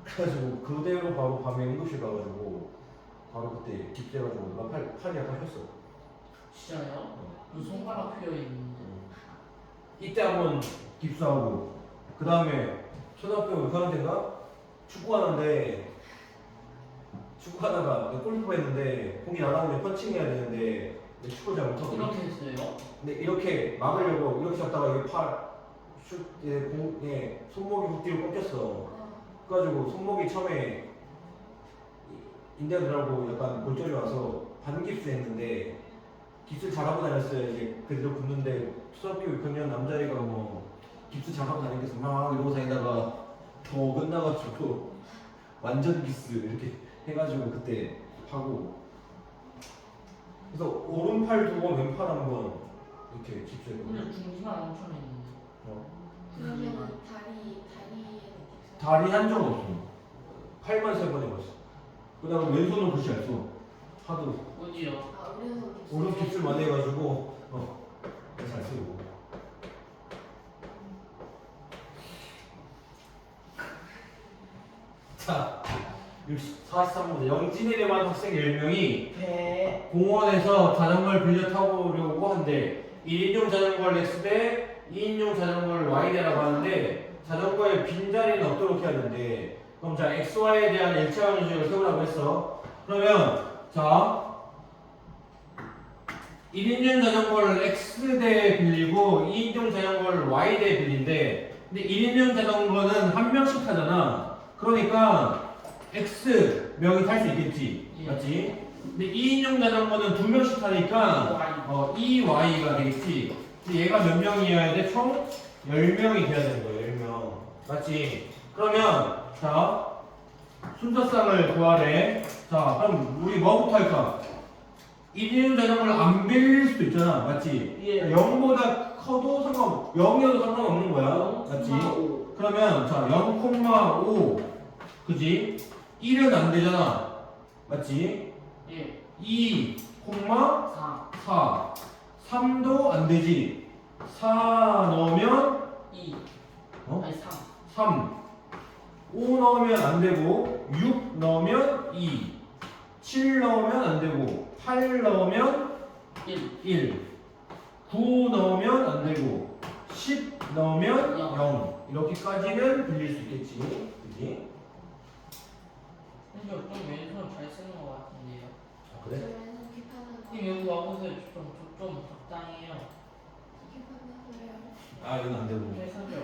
그래가지고 그대로 바로 밤에 응급실 가가지고 바로 그때 깁스해가지고 나 팔이 약간 폈어. 진짜요? 그 손가락 휘어 있는데. 이때 한번 깁스하고 그 다음에 초등학교 6학년 때인가 축구하다가 내가 골프 했는데 공이 날아오면 펀칭해야 되는데 내가 축구를 잘 못하고 그렇게 했어요? 근데 이렇게 막으려고 이렇게 잡다가 이게 공에 손목이 훅 뒤로 꺾였어. 그래가지고 손목이 처음에 인대가 들어가고 약간 골절이 와서 반깁스 했는데 깁스 잘하고 다녔어요. 이제 그대로 붙는데 초등학교 6학년 남자애가 뭐 깁스 잘하고 다니면서 막 이러고 다니다가 더 어긋나가지고 완전 깁스 이렇게 해가지고 그때 하고 그래서 오른팔 2번 왼팔 1번 이렇게 깁스했거든요. 근데 중심만 엄청 했는데. 그러면은 다리에는 다리 한 적 없어. 팔만 3번 해봤어. 그 다음에 왼손은 글씨 안 써. 하도 어디요? 오른 깁스를 많이 해가지고 잘 쓰고. 자 43번 영진에 대한 학생 10명이 공원에서 자전거를 빌려 타보려고 하는데 1인용 자전거를 X대 2인용 자전거를 Y대라고 하는데 자전거에 빈자리는 없도록 해야 되는데 그럼 자 XY에 대한 일차원 인식을 세우라고 했어. 그러면 자 1인용 자전거를 X대에 빌리고 2인용 자전거를 Y대에 빌린데 근데 1인용 자전거는 한 명씩 타잖아. 그러니까 X 명이 탈 수 있겠지. 예. 맞지? 근데 2인용 자전거는 2명씩 타니까 EY가 되겠지. 얘가 몇 명이어야 돼? 총 10명이 돼야 되는 거야. 10명. 맞지? 그러면 자 순서상을 구하래. 자 그럼 우리 뭐부터 할까? 1인용 자전거를 안 빌릴 수도 있잖아. 맞지? 예. 0보다 커도 상관없 0이어도 상관없는 거야. 맞지? 그러면 자 0,5 그지? 1은 안 되잖아. 맞지? 예. 2, 4, 4 3도 안 되지. 4 넣으면 2. 어? 아니 3. 3 5 넣으면 안 되고 6 넣으면 2 7 넣으면 안 되고 8 넣으면 1 9 넣으면 안 되고 10 넣으면 0 이렇게까지는 빌릴 수 있겠지. 그지? 근데 좀 왼손 잘 쓰는 것 같은데요. 아, 그래? 님 여기 와보세요. 좀 적당해요. 아 이건 안 되고 해서죠.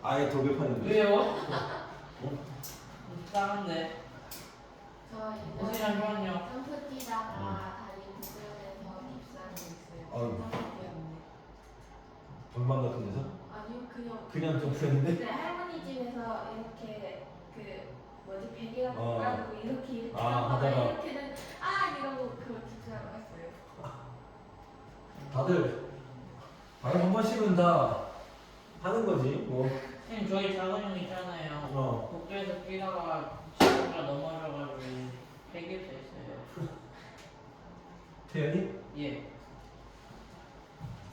아예 더 개판인데. 왜요? 이상한데. 저 무슨 이제 양반이요? 점프 뛰다가 다리 구부러져서 깁스한 적 있어요. 아유. 점프 뛰었는데. 방방 같은 데서? 아니요 그냥 점프했는데? 네, 할머니 집에서 이렇게 그 뭐지 베개 같은 어. 거 가지고 이렇게 아, 하다가 하다가. 이렇게는 아 이러고 그걸 깁스하고 했어요. 다들 한 번씩은 다 하는 거지 뭐. 님 저희 작은 형 있잖아요. 복도에서 뛰다가 친구가 넘어져가지고 폐기했어요. 태연이? 예.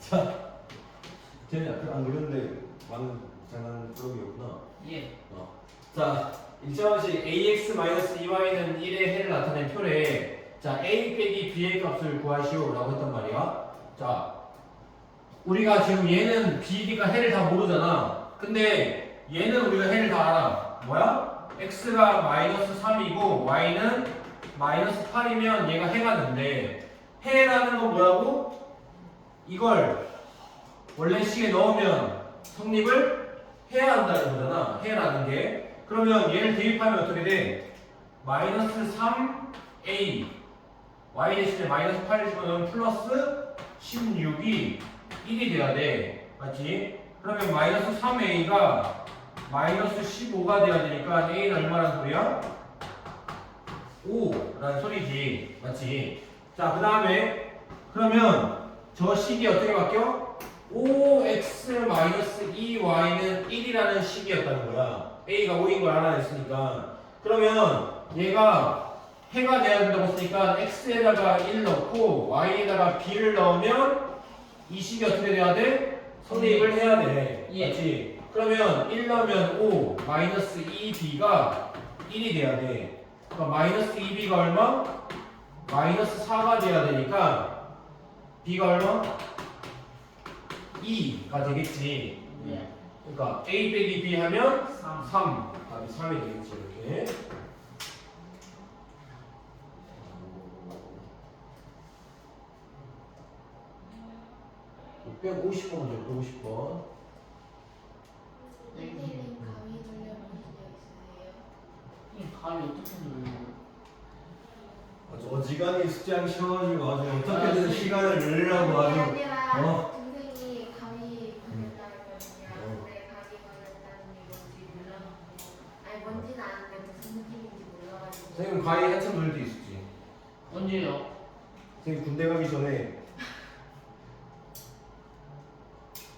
자 태연이 안 그렸는데 많은 장난꾸러기였구나. 예. 자 1차원식 ax-2y는 1의 해를 나타낸 표래. 자 a 빼기 b의 값을 구하시오 라고 했단 말이야. 자 우리가 지금 얘는 b가 해를 다 모르잖아. 근데 얘는 우리가 해를 다 알아. 뭐야? x가 마이너스 3이고 y는 마이너스 8이면 얘가 해가 된대. 해라는 건 뭐라고? 이걸 원래 식에 넣으면 성립을 해야 한다는 거잖아. 해라는 게. 그러면 얘를 대입하면 어떻게 돼? 마이너스 3a y 대신에 마이너스 8을 집어넣으면 플러스 16이 1이 돼야 돼. 맞지? 그러면 마이너스 3a가 마이너스 15가 돼야 되니까 a는 얼마란 소리야? 5라는 소리지. 맞지? 자, 그 다음에 그러면 저 식이 어떻게 바뀌어? 5x-2y는 1이라는 식이었다는 거야. a가 5인 걸 알아냈으니까. 그러면 얘가 해가 돼야 된다고 했으니까 x에다가 1 넣고 y에다가 b를 넣으면 이 식이 어떻게 돼야 돼? 선입을 해야 돼. 예. 맞지? 그러면 1 넣으면 5 마이너스 2b가 1이 돼야 돼. 그러니까 마이너스 2b가 얼마? 마이너스 4가 돼야 되니까 b가 얼마? 2가 되겠지. 예. 그러니까 a 빼기 b 하면 3. 3. 답이 3이 되겠지 이렇게. 650번 문제 650번. 선생님 가위 돌려보신 적 있으세요? 이 가위 어떻게 눌러요? 아주 어지간히 숙제하기 싫어가지고 아주 어떻게든 시간을 늘리려고 아주 그게 아니라 어? 동생이 가위 걸렸다 했거든요. 어. 근데 가위 걸렸다는 게 뭔지 몰라가지고 아니 뭔지는 아는데 무슨 느낌인지 몰라가지고 선생님 과외 한참 놀 때 있었지. 언제요? 선생님 군대 가기 전에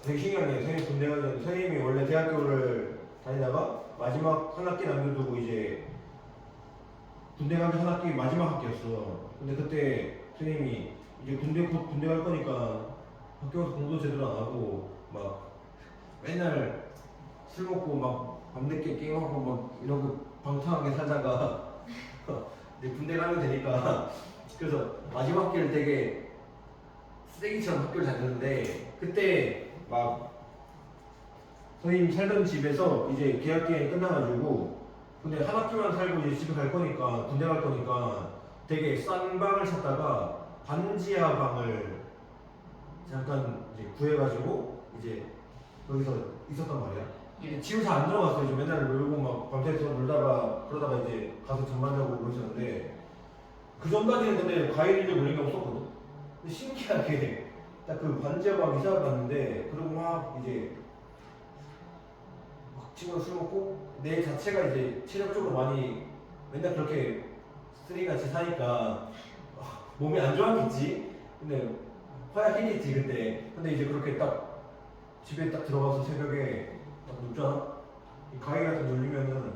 되게 신기한 게 선생님 군대 가기 전에 선생님이 원래 대학교를 다니다가 마지막 한 학기 남겨두고 이제 군대 가기 한 학기 마지막 학기였어. 근데 그때 선생님이 이제 곧 군대 갈 거니까 학교 가서 공부도 제대로 안 하고 막 맨날 술 먹고 막 밤늦게 게임하고 막 이러고 방탕하게 살다가 이제 군대 가면 되니까 그래서 마지막 학기를 되게 쓰레기처럼 학교를 다녔는데 그때 막 선생님 살던 집에서 이제 계약기간이 끝나가지고 근데 한 학기만 살고 이제 집에 갈 거니까 군대 갈 거니까 되게 싼 방을 찾다가 반지하 방을 잠깐 이제 구해가지고 이제 거기서 있었단 말이야. 예. 집을 잘 안 들어갔어요. 좀 맨날 놀고 막 밤새서 놀다가 그러다가 이제 가서 잠만 자고 그러셨는데 그 전까지는 근데 과일이고 이런 게 없었거든. 근데 신기하게 딱 그 반지하 방 이사를 갔는데 그리고 막 이제 막 친구랑 술 먹고 내 자체가 이제 체력적으로 많이 맨날 그렇게 쓰레기같이 사니까 몸이 안 좋았겠지. 근데 허약했겠지 그때. 근데 이제 그렇게 딱 집에 딱 들어가서 새벽에 딱 눕잖아. 이 가위 같은 거 눌리면은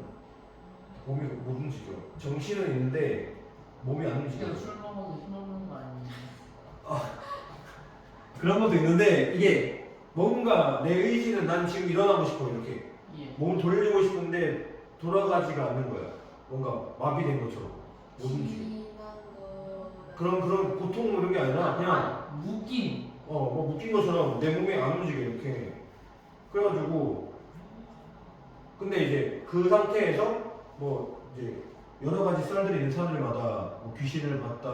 몸이 못 움직여. 정신은 있는데 몸이 안 움직여. 그냥 술 먹어서 힘없는 거 아니에요? 그런 것도 있는데 이게 뭔가 내 의지는 난 지금 일어나고 싶어 이렇게 예. 몸을 돌리고 싶은데 돌아가지가 않는 거야. 뭔가 마비된 것처럼 못 움직여. 지난 거 그런 고통 이런 게 아니라 그냥 묶인. 뭐 묶인 것처럼 내 몸이 안 움직여 이렇게. 그래가지고 근데 이제 그 상태에서 뭐 이제 여러 가지 썰들이 있는 사람들마다 뭐 귀신을 봤다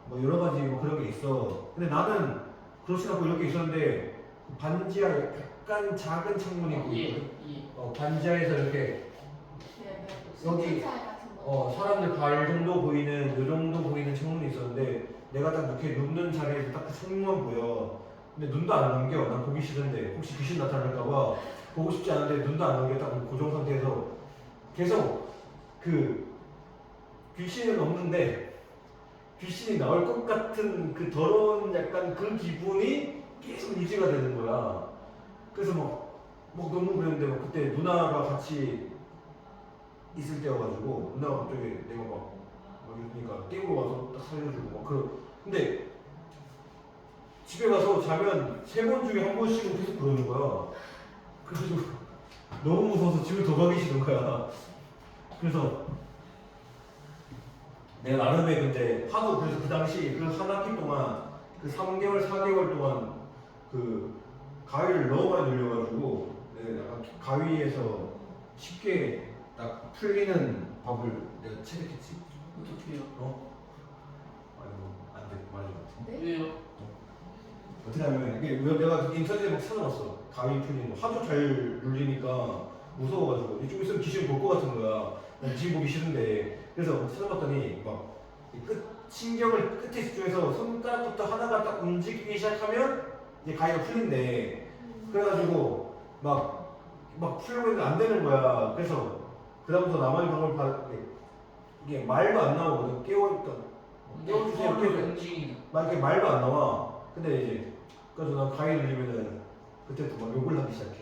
뭐 여러 가지 뭐 그런 게 있어. 근데 나는 그렇지 않고 이렇게 있었는데 반지하에 약간 작은 창문이 있고 예. 예. 반지하에서 이렇게 여기 사람들 발 정도 보이는 요 정도 보이는 창문이 있었는데 내가 딱 이렇게 눕는 자리에서 딱 그 창문만 보여. 근데 눈도 안 넘겨. 난 보기 싫은데 혹시 귀신 나타날까봐 보고 싶지 않은데 눈도 안 넘겨. 딱 고정 상태에서 계속 그 귀신은 없는데 귀신이 나올 것 같은 그 더러운 약간 그 기분이 계속 유지가 되는 거야. 그래서 막 너무 그랬는데 막 그때 누나가 같이 있을 때여가지고 누나가 갑자기 내가 막 이러니까 깨우러 와서 딱 살려주고 막 근데 집에 가서 자면 3번 중에 1번씩은 계속 그러는 거야. 그래가지고 너무 무서워서 집을 더 가기 싫은 거야. 그래서 내가 나름의 근데 하도 그래서 그 당시 그 한 학기 동안 그 3개월 4개월 동안 그 가위를 너무 많이 늘려가지고 내가 약간 가위에서 쉽게 딱 풀리는 법을 내가 체득했지. 어떻게요? 아이고 안돼 말하지 마. 네? 왜요? 어떻게 하면 이게 내가 인터넷에 막 찾아봤어. 가위 풀리는 거 하도 잘 눌리니까 무서워가지고 좀 있으면 귀신 볼 것 같은 거야. 난 귀신 보기 싫은데 그래서 찾아봤더니 막 신경을 끝에 집중해서 손가락부터 하나가 딱 움직이기 시작하면 이제 가위가 풀린대. 그래가지고 막 풀려고 했는데 안 되는 거야. 그래서 그다음부터 나만의 방법을 이게 말도 안 나오거든. 깨워주세요. 이렇게 움직이는. 막 이렇게 말도 안 나와. 근데 이제 그래서 난 가위 눌리면은 그때부터 막 욕을 하기 시작해.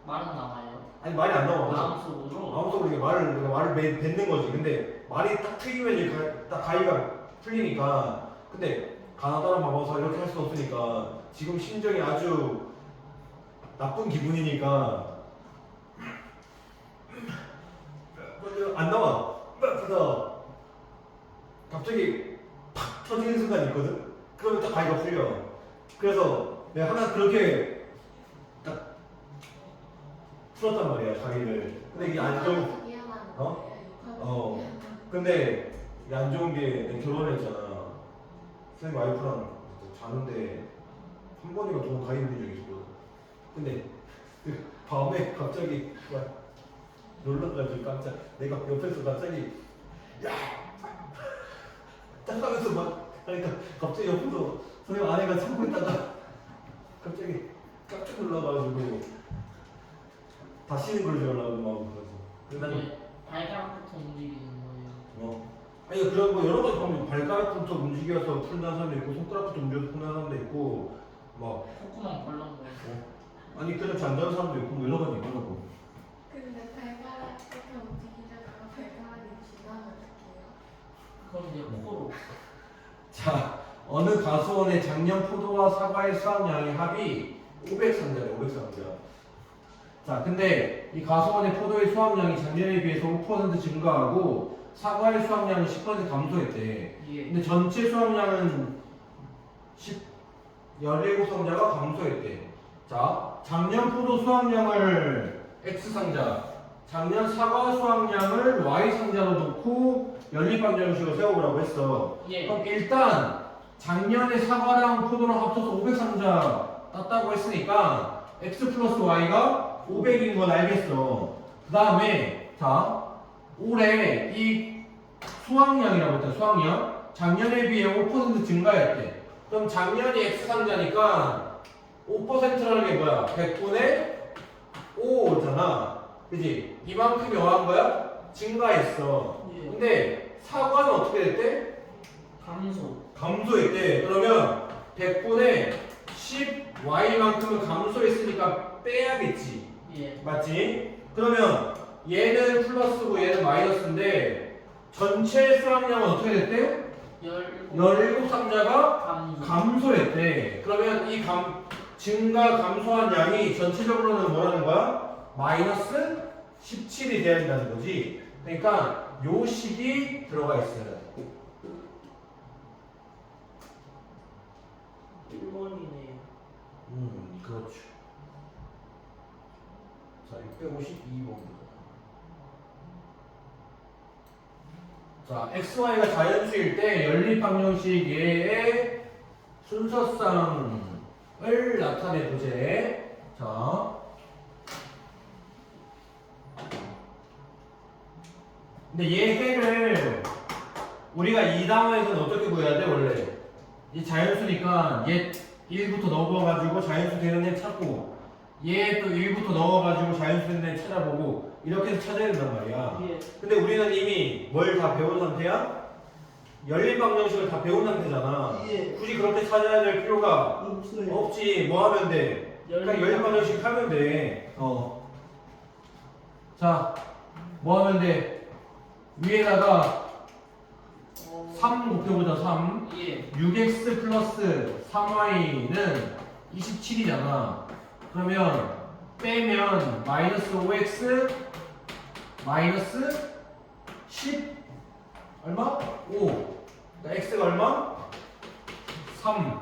말은 나와요. 아니 말이 안 나와. 마음속으로. 마음속으로 이게 말을 뱉는 거지. 근데 말이 딱 트이면 이제 딱 가위가 풀리니까. 근데 가나다라 마법사 이렇게 할 수 없으니까 지금 심정이 아주 나쁜 기분이니까 안 나와. 그러다 갑자기 팍 터지는 순간이 있거든. 그러면 딱 가위가 풀려. 그래서 내가 하나 그렇게 딱 풀었단 말이야 자기를. 근데 이게 안 좋은 어? 근데 이게 안 좋은 게 내가 결혼했잖아. 선생님 와이프랑 자는데 한 번이가 더 가위 부린 적이 있거든. 근데 그 밤에 갑자기 놀라가지고 깜짝 내가 옆에서 갑자기 야! 딱 하면서 막 그러니까 갑자기 옆에서 선생님 아내가 참고 있다가 갑자기 깜짝 놀라가지고 다시는 그러지 말라고 막 그래서 나는 이게 발가락부터 움직이는 거예요. 아니 그런 거 여러 가지 방법 발가락부터 움직여서 푼다는 사람도 있고 손가락부터 움직여서 푼다는 사람도 있고 막 콧구멍 벌렁 거예요. 아니 그냥 잔다는 사람도 있고 뭐 여러 가지 있더라고. 근데 발가락 이렇게 움직이다가 발가락이 지나면 어떡해요? 그럼 이제 코로. 자, 어느 가수원의 작년 포도와 사과의 수확량의 합이 503자래, 503자. 자, 근데 이 가수원의 포도의 수확량이 작년에 비해서 5% 증가하고 사과의 수확량은 10% 감소했대. 예. 근데 전체 수확량은 17상자가 감소했대. 자, 작년 포도 수확량을 X상자, 작년 사과 수확량을 Y상자로 놓고 연립방정식을 세워보라고 했어. 예. 그럼 일단 작년에 사과랑 포도랑 합쳐서 500상자 땄다고 했으니까 X 플러스 Y가 500인 건 알겠어. 그 다음에 자 올해 이 수확량이라고 했다. 수확량 작년에 비해 5% 증가했대. 그럼 작년이 X상자니까 5%라는 게 뭐야? 100분의 5잖아. 그지? 이만큼이 어한 거야? 증가했어. 예. 근데 사과는 어떻게 됐대? 감소했대. 그러면 100분의 10y만큼은 감소했으니까 빼야겠지. 예. 맞지? 그러면 얘는 플러스고 얘는 마이너스인데 전체 수확량은 어떻게 됐대? 17상자가 감소했대. 그러면 이 증가 감소한 양이 전체적으로는 뭐라는 거야? 마이너스 17이 돼야 된다는 거지. 그러니까 요 식이 들어가 있어야 돼. 1번이네요. 그렇죠. 자, 652번입니다. 자, XY가 자연수일 때 연립방정식 얘의 순서상을 나타내보제. 자, 근데 얘 해를 우리가 이 단원에서는 어떻게 구해야 돼 원래? 이 자연수니까 얘 1부터 넣어가지고 자연수 되는 애 찾고 얘 또 1부터 넣어가지고 자연수 되는 애 찾아보고 이렇게 해서 찾아야 된단 말이야. 예. 근데 우리는 이미 뭘 다 배운 상태야? 연립방정식을 다 배운 상태잖아. 예. 굳이 그렇게 찾아야 될 필요가 없어요. 없지. 뭐 하면 돼? 그냥 연립방정식 하면 돼. 자, 뭐 하면 돼? 위에다가 3 곱해보자. 3 예. 6x 플러스 3y는 27이잖아. 그러면 빼면 마이너스 5x 마이너스 10 얼마? 5. 그러니까 x가 얼마? 3.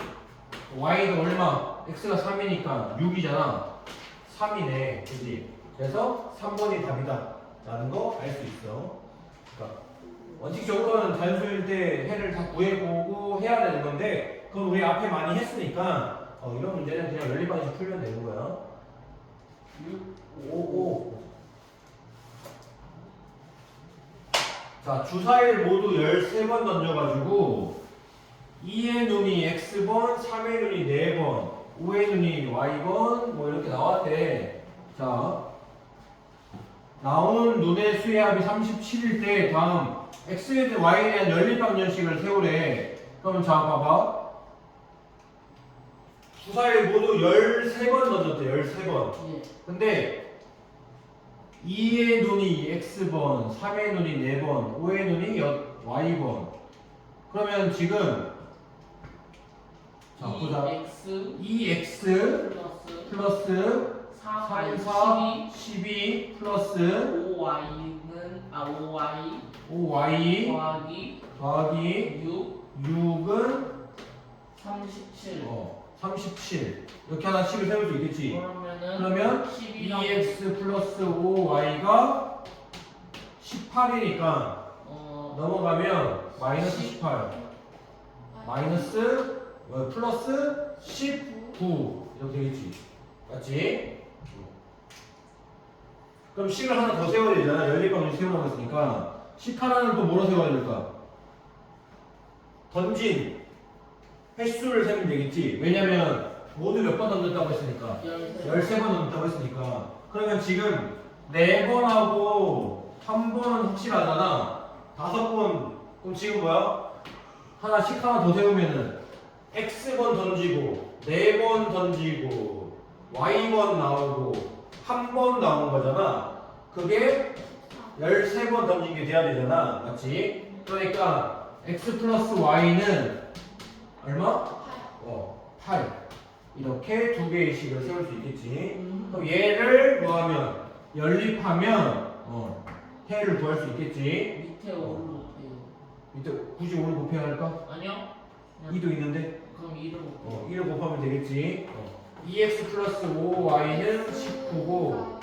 y가 얼마? x가 3이니까 6이잖아. 3이네. 그지? 그래서 3번이 답이다. 라는 거 알 수 있어. 그러니까 원칙적으로는 자연수일 때 해를 다 구해보고 해야 되는 건데 그건 우리 앞에 많이 했으니까 이런 문제는 그냥 연립방식 풀면 되는 거야. 6, 5, 5. 자, 주사일 모두 13번 던져가지고 2의 눈이 X번, 3의 눈이 4번, 5의 눈이 Y번 뭐 이렇게 나왔대. 자, 나온 눈의 수의 합이 37일 때 다음 X에 대한 Y에 대한 연립방정식을 세우래. 그러면 자 봐봐. 주사일 모두 13번 던졌대. 13번. 예. 근데 2의 눈이 X번, 3의 눈이 4번, 5의 눈이 Y번. 그러면 지금 자, 보자. 2x 2x 플러스 플러스 4, 3, 4, 12 12 플러스 5y는 5y 5y 더하기 더하기 6 6은 37 37 이렇게 하나씩을 세울 수 있겠지. 그러면은 그러면 12랑 2x 플러스 5y가 18이니까 넘어가면 마이너스 18 마이너스 플러스 19 이렇게 되겠지. 맞지? 그럼 식을 하나 더 세워야 되잖아. 연립방정 세우라고 했으니까 18하나는 또 뭐로 세워야 될까? 던진 횟수를 세면 되겠지. 왜냐면 모두 몇 번 던졌다고 했으니까 13번 던졌다고 했으니까. 그러면 지금 4번하고 1번은 확실하잖아. 5번 그럼 지금 뭐야? 하나씩 하나 더 세우면은 X번 던지고 4번 던지고 Y번 나오고 1번 나온 거잖아. 그게 13번 던진 게 돼야 되잖아. 맞지? 그러니까 X 플러스 Y는 얼마? 8 이렇게 두 개의 식을 세울 수 있겠지. 그럼 얘를 뭐하면 연립하면 해를 구할 수 있겠지. 밑에 5를 못해요. 밑에 굳이 5를 곱해야 할까? 아니요. 2도 있는데 그럼 2를 못해요. 1을 곱하면 되겠지. 2x 플러스 5y는 19고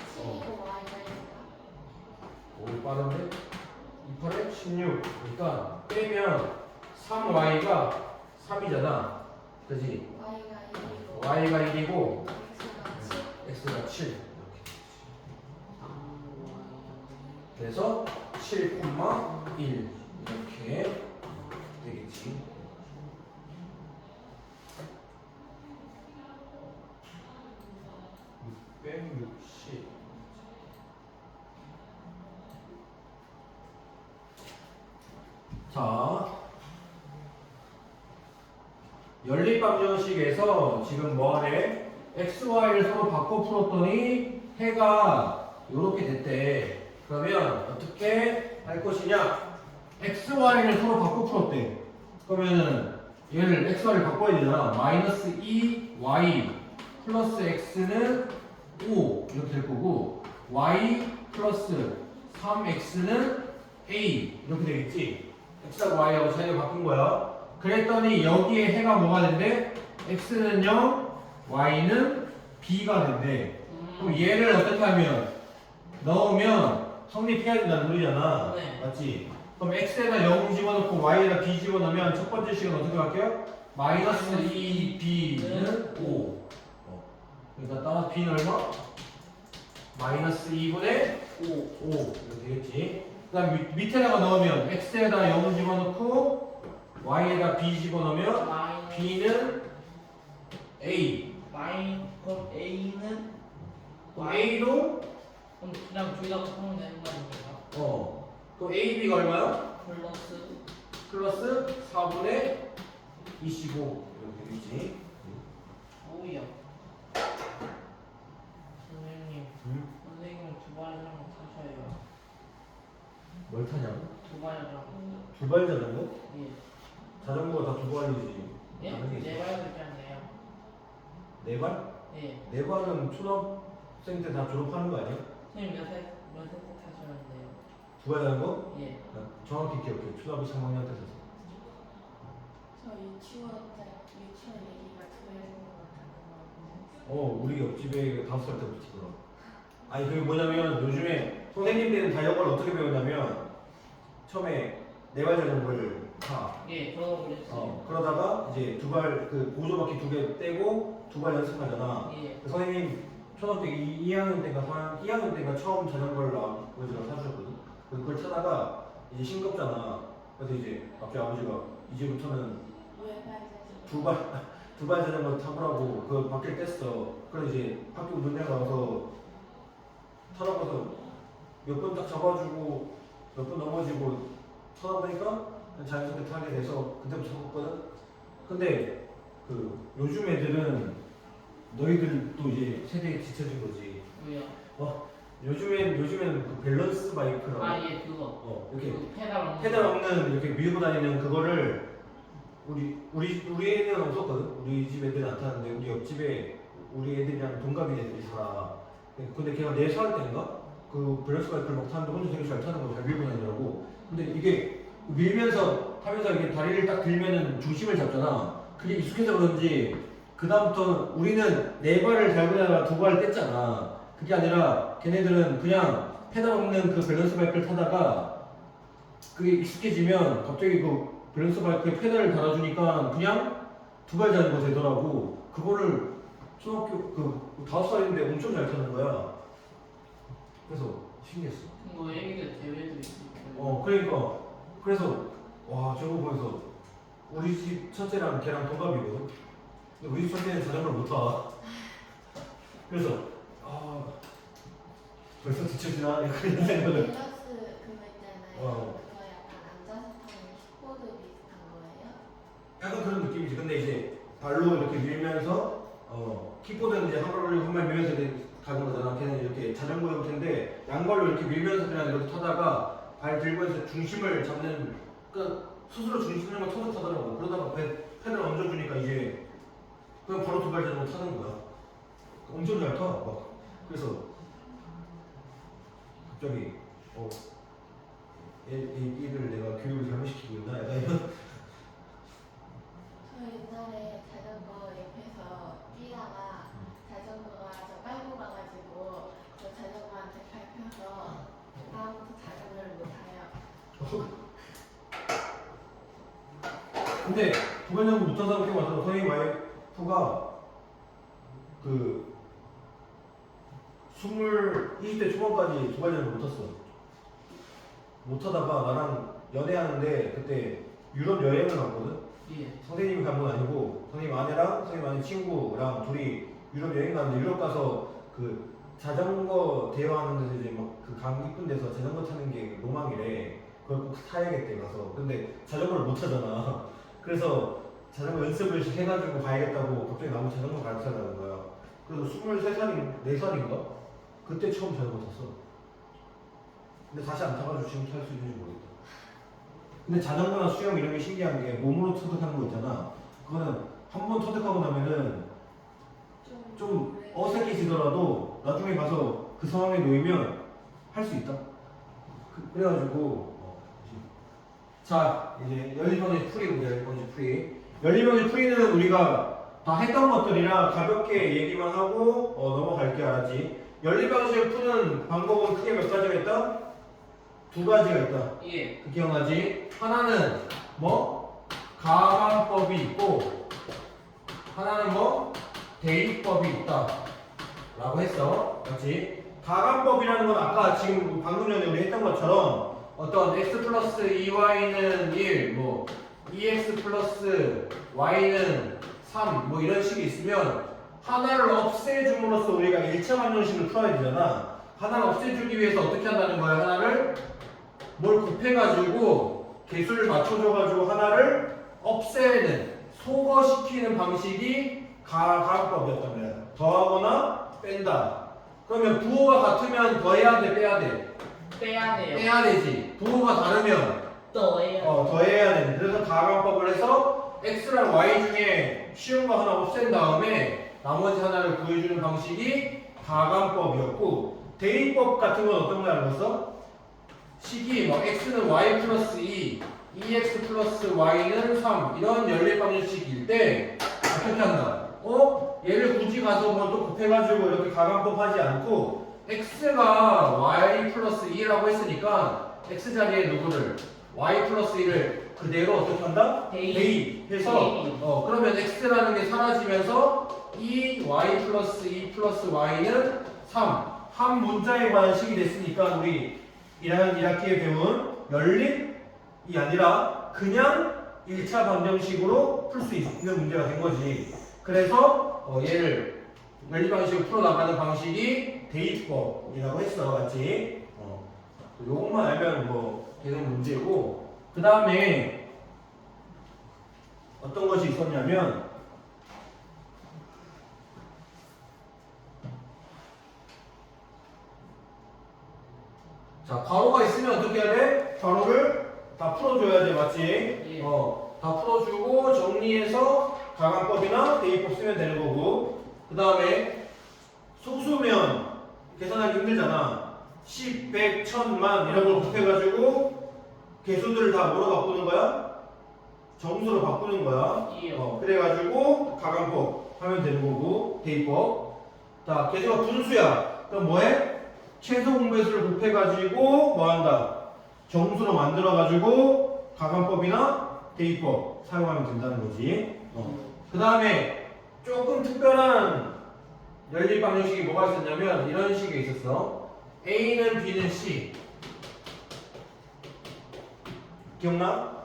5 빠른데 28에 16 그러니까 빼면 3y가 3이잖아. 그지? y가 1이고 x가 7 이렇게. 그래서 7,1 이렇게 되겠지. 자, 연립방정식에서 지금 뭐하래? x, y를 서로 바꿔 풀었더니 해가 이렇게 됐대. 그러면 어떻게 할 것이냐? x, y를 서로 바꿔 풀었대. 그러면은 얘를 x, y를 바꿔야 되잖아. 마이너스 2y 플러스 x는 5 이렇게 될 거고 y 플러스 3x는 a 이렇게 되겠지. x하고 y하고 차이가 바뀐 거야. 그랬더니 여기에 해가 뭐가 된대? x는 0, y는 b가 된대. 그럼 얘를 어떻게 하면 넣으면 성립해야 된다는 소리잖아. 네. 맞지? 그럼 x에다 0 집어넣고 y에다 b 집어넣으면 첫 번째 식은 어떻게 바뀌어요? 마이너스 2b는 5. 그러니까 따라서 b는 얼마? 마이너스 2분의 5 이렇게 되겠지. 그 다음 밑에다가 넣으면 x에다 0 집어넣고 y에다 b 집어넣으면 b는 a. 그럼 a는 그럼 a도 그럼 그냥 둘 다 곱하면 되는 거 아닙니까? 그럼 ab가 얼마야? 플러스 플러스 4분의 25 이렇게 되겠지. 오야. 선생님, 선생님 두발 타셔요. 뭘 타냐고? 두발 두발 자전거? 예. 자전거가 다 두 발이지. 예? 다른 게 네 발밖에 안 돼요. 네 발? 예. 네 발은 초등학생 때 다 졸업하는 거 아니야? 선생님 몇세 타셨는데요? 두 발 자전거? 예. 나 정확히 기억해. 초등학교 3학년 때 탔어. 저 유치원 얘기가 들어있는 것 같아요. 우리 옆집에 5살 때부터 치더라. 아니 그게 뭐냐면 요즘에 선생님들은 다 이걸 어떻게 배우냐면 처음에 네 발 자전거를 타. 예, 저도 그랬어요. 그러다가 이제 두 발 그 보조바퀴 2개 떼고 두 발 연습하잖아. 예. 그 선생님 초등학교 2학년 때가 2학년 때가 처음 자전거를 아버지가 사주셨거든. 그걸 타다가 이제 싱겁잖아. 그래서 이제 갑자기 아버지가 이제부터는 두 발 자전거 타보라고 그 바퀴를 뗐어. 그래서 이제 학교 운동장 가서 타다가서 몇 번 딱 잡아주고 몇 번 넘어지고 타다 보니까 자연스럽게 타게 돼서 그때부터 탔거든. 근데 그 요즘 애들은 너희들도 이제 세대에 뒤처진 거지. 왜요? 요즘에는 그 밸런스 바이크라고. 예, 그거. 이렇게 그 페달 없는. 페달 없는 이렇게 밀고 다니는 그거를 우리 애는 없었거든. 우리 집 애들은 안 타는데 우리 옆집에 우리 애들이랑 동갑인 애들이 살아. 근데 걔가 4살 때인가 그 밸런스 바이크를 막 타는데 혼자 되게 잘 타는 거 잘 밀고 다니더라고. 근데 이게 밀면서 타면서 이게 다리를 딱 들면은 중심을 잡잖아. 그게 익숙해서 그런지 그다음부터 우리는 4발을 달고 다니다가 2발을 뗐잖아. 그게 아니라 걔네들은 그냥 페달 없는 그 밸런스 바이크를 타다가 그게 익숙해지면 갑자기 그 밸런스 바이크에 페달을 달아주니까 그냥 2발 자전거 되더라고. 그거를 초등학교 그 5살인데 엄청 잘 타는 거야. 그래서 신기했어. 뭐 애기가 대회도 있고. 그러니까 그래서 와 저거 보면서 우리 집 첫째랑 걔랑 동갑이거든. 근데 우리 집 첫째는 자전거를 못 타. 그래서 벌써 뒤처지나 이런 생각을. 밸런스 그거 있잖아요. 그거 약간 앉아서 타는 킥보드 비슷한 거예요? 약간 그런 느낌이지. 근데 이제 발로 이렇게 밀면서 킥보드는 이제 한 발 올리고 한 발 밀면서 이렇게 가는 거잖아. 걔는 이렇게 자전거 형태인데 양발로 이렇게 밀면서 그냥 이렇게 타다가 발 들면서 중심을 잡는 그러니까 스스로 중심 잡는 걸 터득하더라고. 그러다가 페달 얹어주니까 이제 그냥 바로 2발 자전거 타는 거야. 엄청 잘 타. 막 그래서 갑자기 얘를 내가 교육을 잘못시키고 있나? 약간 이런. 저 옛날에 자전거 옆에서 뛰다가 자전거가 저 깔고 가가지고 저 자전거한테 밟혀서 다음부터 자전거를 못 타요. 근데 두발장구 못한 사람 꽤 많더라고. 선생님 와이프가 그 20대 초반까지 두발장구 못 탔어. 못 타다가 나랑 연애하는데 그때 유럽 여행을 갔거든. 예. 선생님이 간 건 아니고 선생님 아내랑 선생님 아내 친구랑 둘이 유럽 여행 갔는데 유럽 가서 그 자전거 대여하는 데서 이제 막 그 강 깊은 데서 자전거 타는 게 로망이래. 그걸 꼭 타야겠대 가서. 근데 자전거를 못 타잖아. 그래서 자전거 연습을 해가지고 가야겠다고 갑자기 나무 자전거 가르쳐달라는 거야. 그래서 23살인가 4살인가 그때 처음 자전거 탔어. 근데 다시 안 타가지고 지금 탈 수 있는지 모르겠다. 근데 자전거나 수영 이런 게 신기한 게 몸으로 터득하는 거 있잖아. 그거는 한 번 터득하고 나면은 좀 어색해지더라도 나중에 가서 그 상황에 놓이면 할 수 있다. 그래가지고 자 이제 연립방식 풀이 보자. 연립방식 풀이. 연립방식 풀이는 우리가 다 했던 것들이라 가볍게 얘기만 하고 넘어갈게. 알았지? 연립방식을 푸는 방법은 크게 몇 가지가 있다? 2가지가 있다. 예. 그 기억나지? 하나는 뭐? 가관법이 있고 하나는 뭐? 대입법이 있다 라고 했어. 맞지? 가관법이라는 건 아까 지금 방금 전에 우리 했던 것처럼 어떤 x 플러스 2y는 1, 뭐 2x 플러스 y는 3, 뭐 이런 식이 있으면 하나를 없애줌으로써 우리가 1차 방정식을 풀어야 되잖아. 하나를 없애주기 위해서 어떻게 한다는 거야? 하나를 뭘 곱해가지고 개수를 맞춰줘가지고 하나를 없애는 소거시키는 방식이 가관법이었단 말이야. 더하거나 뺀다. 그러면 부호가 같으면 더해야 돼, 빼야 돼? 빼야 돼요. 빼야 되지. 부호가 다르면 또예요. 더해야 돼. 그래서 가관법을 해서 x랑 y 중에 쉬운 거 하나 없앤 다음에 나머지 하나를 구해주는 방식이 가관법이었고 대입법 같은 건 어떤 거 알았어? 식이 뭐 x는 y 플러스 2, 2x 플러스 y는 3 이런 연립방정식일 때 어떻게 한다? 얘를 굳이 가서 뭐 또 곱해가지고 이렇게 가관법 하지 않고 x가 y 플러스 2라고 했으니까 x 자리에 누구를 y 플러스 2를 그대로 어떻게 한다? 대입해서 그러면 x라는 게 사라지면서 2y 플러스 2 플러스 y는 3 한 문자에 관한 식이 됐으니까 우리 1학기에 배운 연립이 아니라 그냥 1차 방정식으로 풀 수 있는 문제가 된 거지. 그래서 얘를 연립 방식으로 풀어나가는 방식이 대입법이라고 했어. 맞지? 요것만 알면 뭐 되는 문제고 그 다음에 어떤 것이 있었냐면 자, 괄호가 있으면 어떻게 해야 돼? 괄호를 다 풀어줘야 돼. 맞지? 예. 다 풀어주고 정리해서 가강법이나 대입법 쓰면 되는 거고 그 다음에 소수면 계산하기 힘들잖아. 10, 100, 1000만 이런 걸 곱해가지고 개수들을 다 뭐로 바꾸는 거야? 정수로 바꾸는 거야. 이요. 그래가지고 가강법 하면 되는 거고 대입법. 자, 개수가 분수야. 그럼 뭐해? 최소 공배수를 곱해가지고 뭐한다? 정수로 만들어가지고 가강법이나 대입법 사용하면 된다는 거지. 그 다음에 조금 특별한 연립 방정식이 뭐가 있었냐면 이런 식이 있었어. A는 B는 C. 기억나?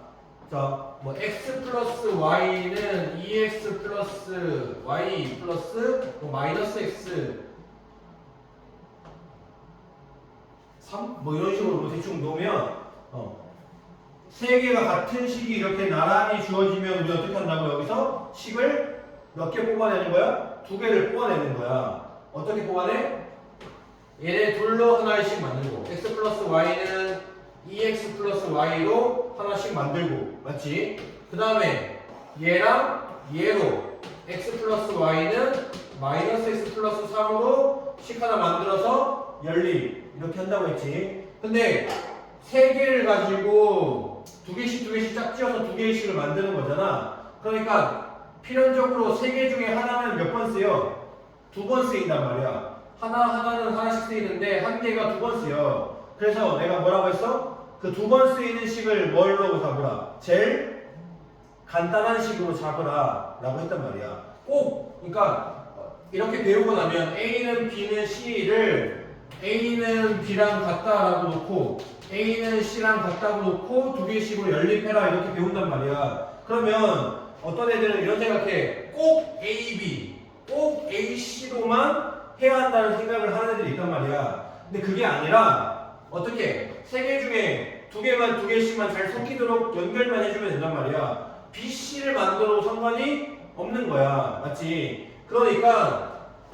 자, 뭐 x 플러스 y는 2x 플러스 y 플러스 뭐 마이너스 x 3? 뭐 이런 식으로 뭐 대충 놓으면 세 개가 같은 식이 이렇게 나란히 주어지면 우리 어떻게 한다고 여기서 식을 몇 개 뽑아내는 거야? 두 개를 뽑아내는 거야. 어떻게 뽑아내? 얘네 둘로 하나씩 만들고 x 플러스 y는 2x 플러스 y로 하나씩 만들고 맞지? 그 다음에 얘랑 얘로 x 플러스 y는 마이너스 x 플러스 3으로 식 하나 만들어서 연립 이렇게 한다고 했지. 근데 세 개를 가지고 두 개씩 짝지어서 두 개의 식을 만드는 거잖아. 그러니까 필연적으로 세 개 중에 하나는 몇 번 쓰여? 두 번 쓰인단 말이야. 하나는 하나씩 쓰이는데 한 개가 두 번 쓰여. 그래서 내가 뭐라고 했어? 그 두 번 쓰이는 식을 뭘로 잡으라? 제일 간단한 식으로 잡으라 라고 했단 말이야. 꼭 그러니까 이렇게 배우고 나면 A는 B는 C를 A는 B랑 같다라고 놓고 A는 C랑 같다고 놓고 두 개씩으로 연립해라 이렇게 배운단 말이야. 그러면 어떤 애들은 이런 생각해. 꼭 AB, 꼭 AC로만 해야 한다는 생각을 하는 애들이 있단 말이야. 근데 그게 아니라 어떻게 세 개 중에 두 개씩만 잘 섞이도록 연결만 해주면 된단 말이야. BC를 만들어도 상관이 없는 거야. 맞지? 그러니까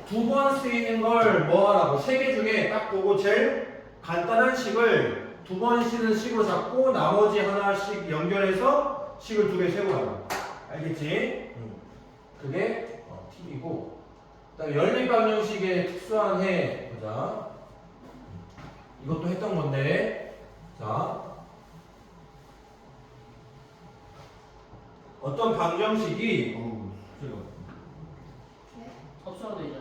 두 번 쓰이는 걸 뭐 하라고? 세 개 중에 딱 보고 제일 간단한 식을 두 번 쓰는 식으로 잡고 나머지 하나씩 연결해서 식을 두 개 세우라고. 알겠지? 그게 팁이고. 그다음에 연립방정식의 특수한 해 보자. 이것도 했던 건데, 자, 어떤 방정식이 없어도 되죠.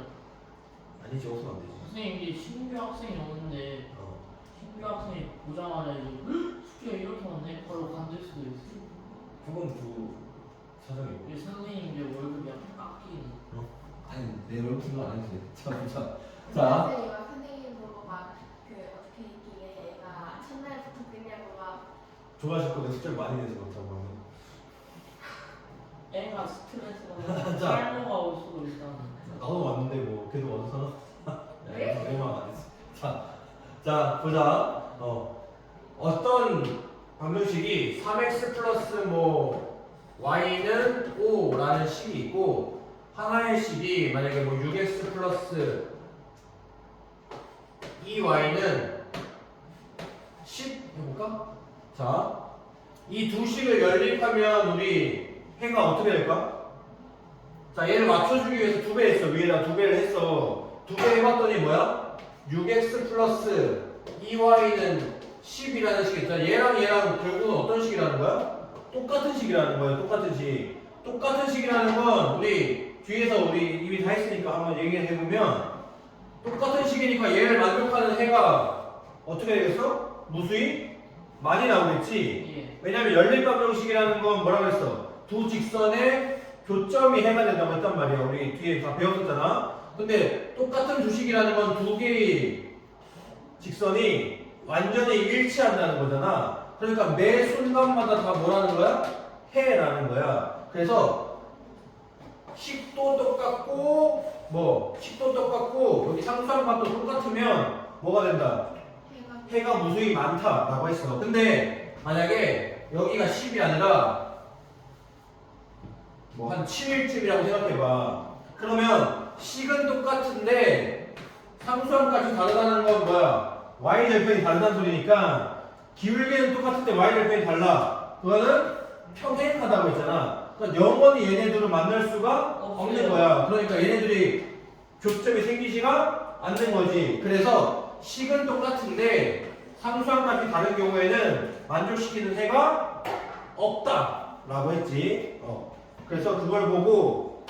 아니지 없으면 안 되지. 선생님 이게 신규 학생이 오는데 신규 학생이 보자마자 이제 숙제가 이렇게 왔네? 바로 간질 수도 있어. 그건 그 사정이. 이게 선생님 이제 월급이 약간 깎이는. 아니 내 월급은 안 해도 돼. 자. 선생님 막 선생님 보고 막 그 어떻게 있길래 애가 첫날부터 끝냐고 막 좋아하실 거면 숙제를 많이 내서 그렇다고 하면. 애가 스트레스가 자. 탈모가 올 수도 있다는. 나도 왔는데 뭐 걔도 와서 네? 얼마 안 했어. 자 보자. 어떤 방정식이 3x 플러스 뭐 y는 5라는 식이 있고 하나의 식이 만약에 뭐 6x 플러스 2y는 10 해볼까? 자, 이 두 식을 연립하면 우리 해가 어떻게 될까? 자, 얘를 맞춰주기 위해서 두 배 했어. 위에다 두 배를 했어. 두 배 해봤더니 뭐야? 6x 플러스 2y는 10이라는 식이 있잖아. 얘랑 결국은 어떤 식이라는 거야? 똑같은 식이라는 거야. 똑같은 식. 똑같은 식이라는 건 우리 뒤에서 우리 이미 다 했으니까 한번 얘기를 해보면 똑같은 식이니까 얘를 만족하는 해가 어떻게 되겠어? 무수히 많이 나오겠지? 예. 왜냐면 연립방정식이라는 건 뭐라고 했어? 두 직선의 교점이 해가 된다고 했단 말이야. 우리 뒤에 다 배웠었잖아. 근데 똑같은 두 식이라는 건 두 개의 직선이 완전히 일치한다는 거잖아. 그러니까 매 순간마다 다 뭐라는 거야? 해라는 거야. 그래서 식도 똑같고 식도 똑같고 여기 상수함값도 똑같으면 뭐가 된다? 해가 무수히 많다라고 했어. 근데 만약에 여기가 10이 아니라 뭐 한 7일쯤이라고 생각해봐. 그러면 식은 똑같은데 상수함값이 다르다는 건 뭐야? y 절편이 다르다는 소리니까 기울기는 똑같은데 y 절편이 달라. 그거는 평행하다고 했잖아. 그러니까 영원히 얘네들은 만날 수가 없는 거야. 그러니까 얘네들이 교점이 생기지가 않는 거지. 그래서 식은 똑같은데 상수함값이 다른 경우에는 만족시키는 해가 없다라고 했지. 그래서 그걸 보고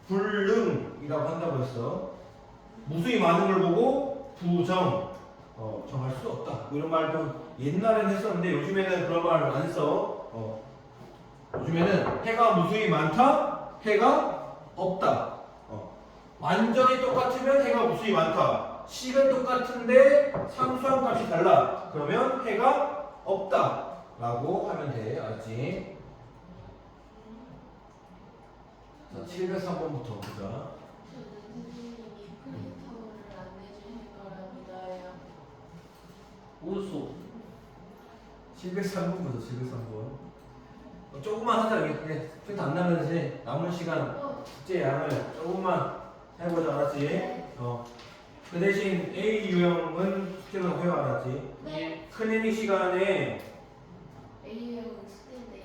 불능이라고 한다고 했어. 무수히 많은 걸 보고 부정 정할 수 없다. 이런 말도 옛날에는 했었는데 요즘에는 그런 말을 안 써. 요즘에는 해가 무수히 많다, 해가 없다. 완전히 똑같으면 해가 무수히 많다. 식은 똑같은데 상수함 값이 달라. 그러면 해가 없다. 라고 하면 돼. 알았지? 자, 703번부터 보자. 저는 선생님이 프린터를 안 내주실 거라 믿어요. 오르소. 703번부터 703번. 조금만 하자. 이게 프린트 안 나면 이제 남은 시간 숙제 양을 조금만 해보자. 알았지? 그 대신 A 유형은 숙제로 해와. 알았지? 예. 클리닉 시간에 A형은 숙제인데요.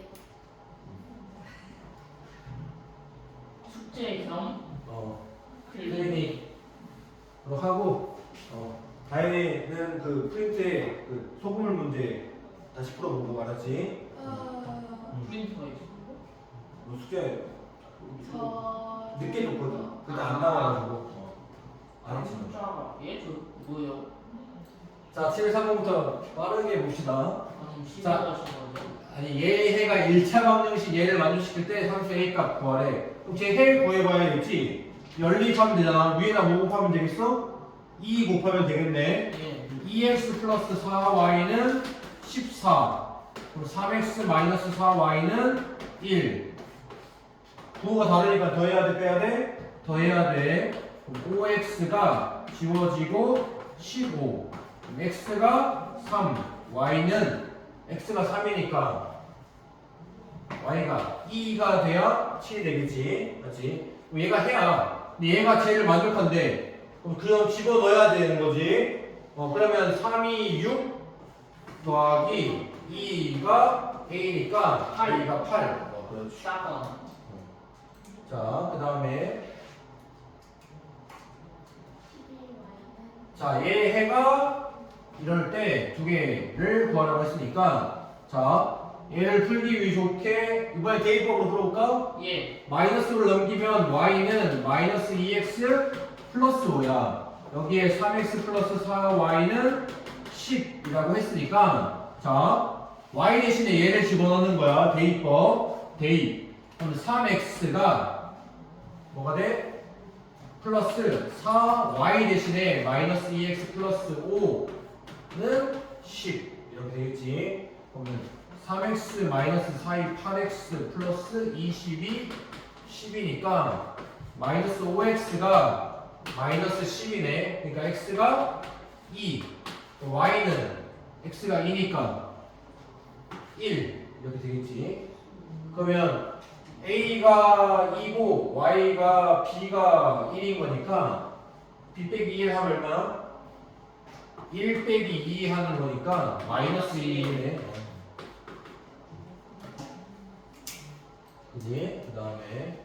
숙제 겸 클리닉. 클리닉으로 하고 다행히는 그 프린트의 그 소금물 문제 다시 풀어보고. 알았지? 프린터가 있어. 뭐 숙제 저 늦게 줬거든. 근데 안 나와가지고 안 했지. 진짜 얘저 뭐예요? 자, 703번부터 빠르게 봅시다. 아니 시비 자. 가신 거죠? 아니 얘 해가 1차 방정식 얘를 만족시킬 때 상수 A 값 구하래. 그럼 쟤 해 구해봐야겠지. 연립하면 되잖아. 위에다 뭐 곱하면 되겠어? 2 곱하면 되겠네. 예. 2x 플러스 4y는 14. 그럼 3x 마이너스 4y는 1. 부호가 다르니까 더해야 돼, 빼야 돼? 더해야 돼. 그럼 5x가 지워지고 15. 그럼 x가 3, y는 x가 3이니까 y가 2가 돼야 7이 되겠지. 맞지? 그럼 얘가 해야. 근데 얘가 제일 만족한데 그럼 집어넣어야 되는 거지. 그러면 3이 6 더하기 2가 A니까 8가 8. 그렇지. 따가. 자, 그 다음에 12Y는 자, 얘 해가 이럴 때 두 개를 구하라고 했으니까 자, 얘를 풀기 위해 좋게 이번에 대입법으로 풀어볼까? 예. 마이너스를 넘기면 y는 마이너스 2x 플러스 5야. 여기에 3x 플러스 4y는 10이라고 했으니까 자, y 대신에 얘를 집어넣는 거야. 대입법. 대입. 그럼 3x가 뭐가 돼? 플러스 4y 대신에 마이너스 2x 플러스 5는 10 이렇게 되겠지. 그러면 3x 마이너스 4이 8x 플러스 20이 10이니까 마이너스 5x가 마이너스 10이네. 그러니까 x가 2, y는 x가 2니까 1 이렇게 되겠지. 그러면 a가 2고 y가 b가 1인 거니까 b 빼기 1 하면 얼마나? 1 빼기 2 하는 거니까 마이너스 2네. 그지? 그 다음에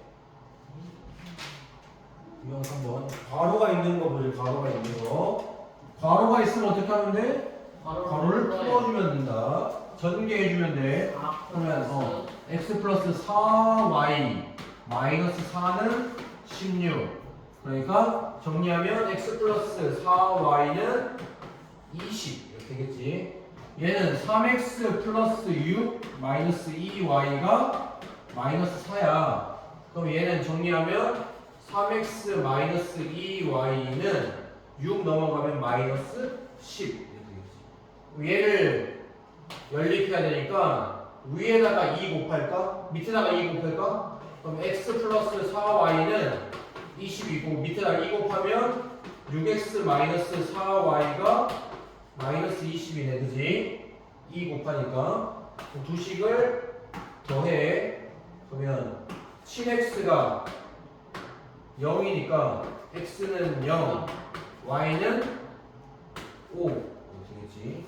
유형 3번 괄호가 있는 거 보죠. 괄호가 있는 거. 괄호가 있으면 어떻게 하면 돼? 괄호를 풀어주면 된다. 전개해주면 돼. 그러면 x 플러스 4y 마이너스 4는 16. 그러니까 정리하면 x 플러스 4y는 20 이렇게 되겠지. 얘는 3x 플러스 6 마이너스 2y가 마이너스 4야. 그럼 얘는 정리하면 3x 마이너스 2y는 6 넘어가면 마이너스 10 이렇게 되겠지. 얘를 연립해야 되니까 위에다가 2 곱할까? 밑에다가 2 곱할까? 그럼 x 플러스 4y는 20이고 밑에다가 2 곱하면 6x 마이너스 4y가 마이너스 20이네. 그지? 2 곱하니까 두 식을 더해. 그러면 7x가 0이니까 x는 0, y는 5 이렇게 되겠지.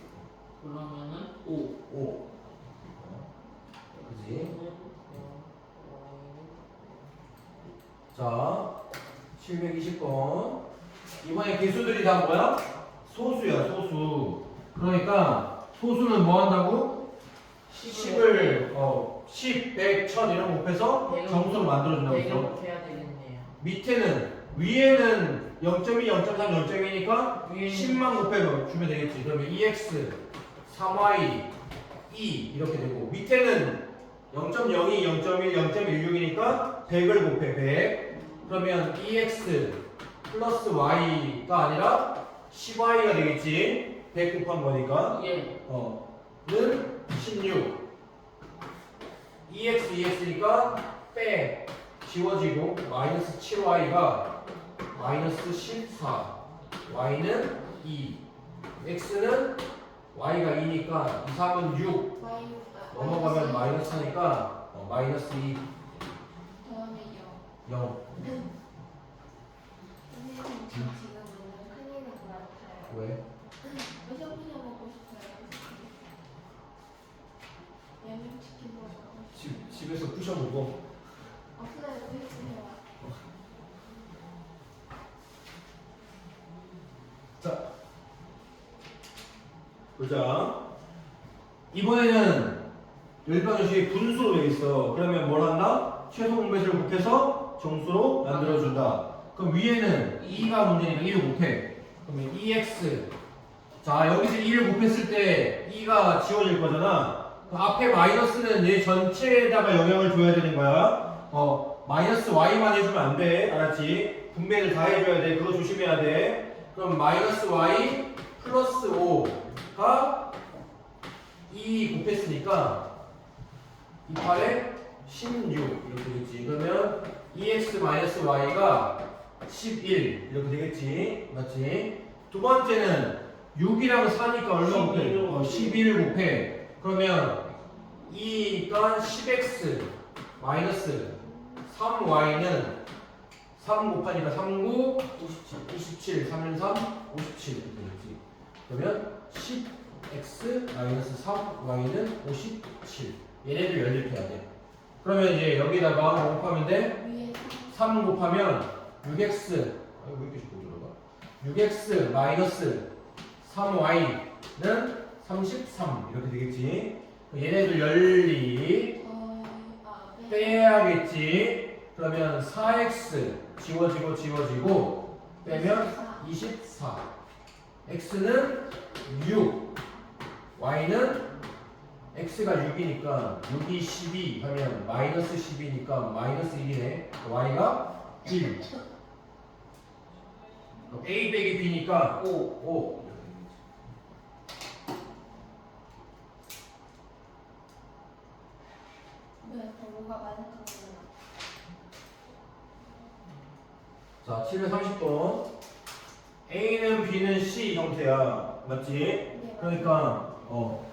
그러면은 5. 5. 그지? 자, 720번. 이번에 개수들이 다 뭐야? 소수야, 소수. 그러니까 소수는 뭐 한다고? 10을 10, 100, 1000 이런 거 곱해서 정수로 만들어준다고 했어. 해야 되겠네요. 밑에는 위에는 0.2, 0.3, 0.2니까 위에는 10만 곱해서 주면 되겠지. 그러면 2x, 3y, 2 이렇게 되고 밑에는 0.02, 0.1, 0.16이니까 100을 곱해 100. 그러면 2x 플러스 y가 아니라 10y가 되겠지. 100 곱한 거니까. 예. 는 16. 2x, 2x니까 빼 지워지고 마이너스 7y가 마이너스 14. y는 2. x는 y가 2니까 2, 3은 6. 넘어가면 마이너스니까 마이너스 2. 더하면 0. 0. 선생님 저 지금 오늘 큰일 난것 같아요. 왜? 샤브샤브 먹고 싶어요. 양념치킨 먹고 싶어요. 집에서 부셔 먹어. 없어요. 해주세요. 자, 보자. 이번에는 일반식이 분수로 돼 있어. 그러면 뭘 한다? 최소 공배수를 곱해서 정수로 만들어준다. 그럼 위에는 2가 문제니까 2를 곱해. 그러면 2x. 자, 여기서 2를 곱했을 때 2가 지워질 거잖아. 그 앞에 마이너스는 얘 전체에다가 영향을 줘야 되는 거야. 마이너스 y만 해주면 안 돼. 알았지? 분배를 다 해줘야 돼. 그거 조심해야 돼. 그럼 마이너스 y 플러스 5가 2 곱했으니까 28에 16 이렇게 되겠지. 그러면 2x 마이너스 y가 11 이렇게 되겠지. 맞지? 두 번째는 6이랑 4니까 얼마 곱해? 11 곱해. 그러면 2가 10x 마이너스 3y는 3 곱하니까 39 57 3은 3 57 이렇게 되겠지. 그러면 10x 마이너스 3y는 57. 얘네들 연립해야 돼. 그러면 이제 여기다가 뭐 곱하면 돼? 위에 3 곱하면 6x 왜 이렇게 자꾸 들어가? 6x 마이너스 3y는 33 이렇게 되겠지. 얘네들 연립 빼야겠지. 그러면 4x 지워지고 빼면 24. x는 6 y는 x가 6이니까 6이 12 하면 마이너스 12니까 마이너스 1이네. y가 1. a 빼기 b니까 5 네, 번호가 많은 거구나. 자, 730번. A는 B는 C 형태야. 맞지? 네. 그러니까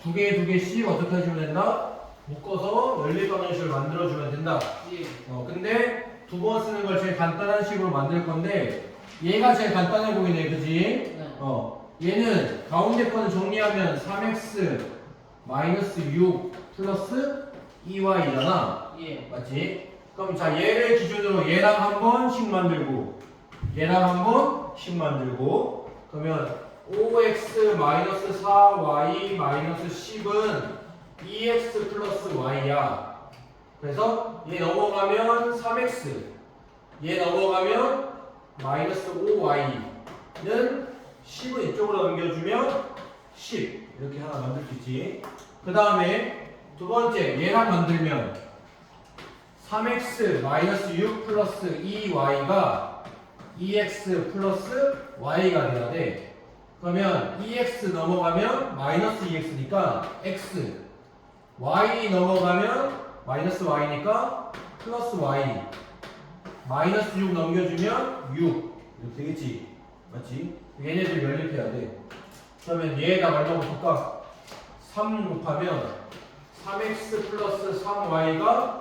두 개 C 어떻게 해주면 된다? 묶어서 연립 방정식을 만들어주면 된다. 예. 근데 두 번 쓰는 걸 제일 간단한 식으로 만들 건데 얘가 제일 간단해 보이네. 그지? 네. 얘는 가운데 거는 정리하면 3x 마이너스 6 플러스 2y잖아. 예. 맞지? 그럼 자 얘를 기준으로 얘랑 한 번씩 만들고 얘랑 한 번씩 만들고 그러면 5x 마이너스 4y 마이너스 10은 2x 플러스 y야. 그래서 얘 넘어가면 3x 얘 넘어가면 마이너스 5y는 10은 이쪽으로 넘겨주면 10 이렇게 하나 만들 수 있지. 그 다음에 두 번째 얘랑 만들면 3x 마이너스 6 플러스 2y가 2x 플러스 y가 돼야 돼. 그러면 2x 넘어가면 마이너스 2x니까 x y 넘어가면 마이너스 y니까 플러스 y 마이너스 6 넘겨주면 6 이렇게 되겠지. 맞지? 얘네들 연립해야 돼. 그러면 얘에다 얼마 곱할까? 3 곱하면 3x 플러스 3y가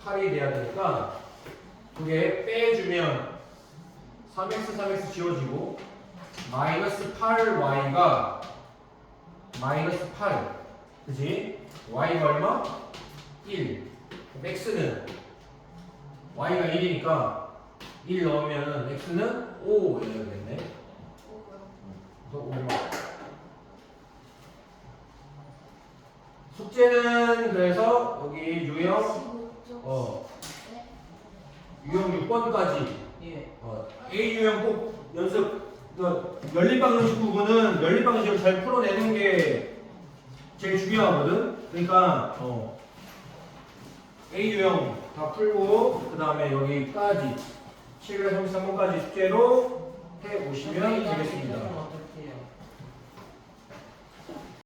18이 돼야 되니까 두 개 빼주면 3x 지워지고 마이너스 8y가 마이너스 8 그치? y가 얼마? 1. 그럼 x는 y가 1이니까 1 넣으면은 x는 5 이렇게 되겠네. 그래서 5. 숙제는 그래서 여기 유형 유형 6번까지 예. A 유형 꼭 연습. 연립방정식 부분은 연립방정식을 잘 풀어내는 게 제일 중요하거든. 그러니까 A 유형 다 풀고 그 다음에 여기까지 733번까지 숙제로 해 보시면 되겠습니다.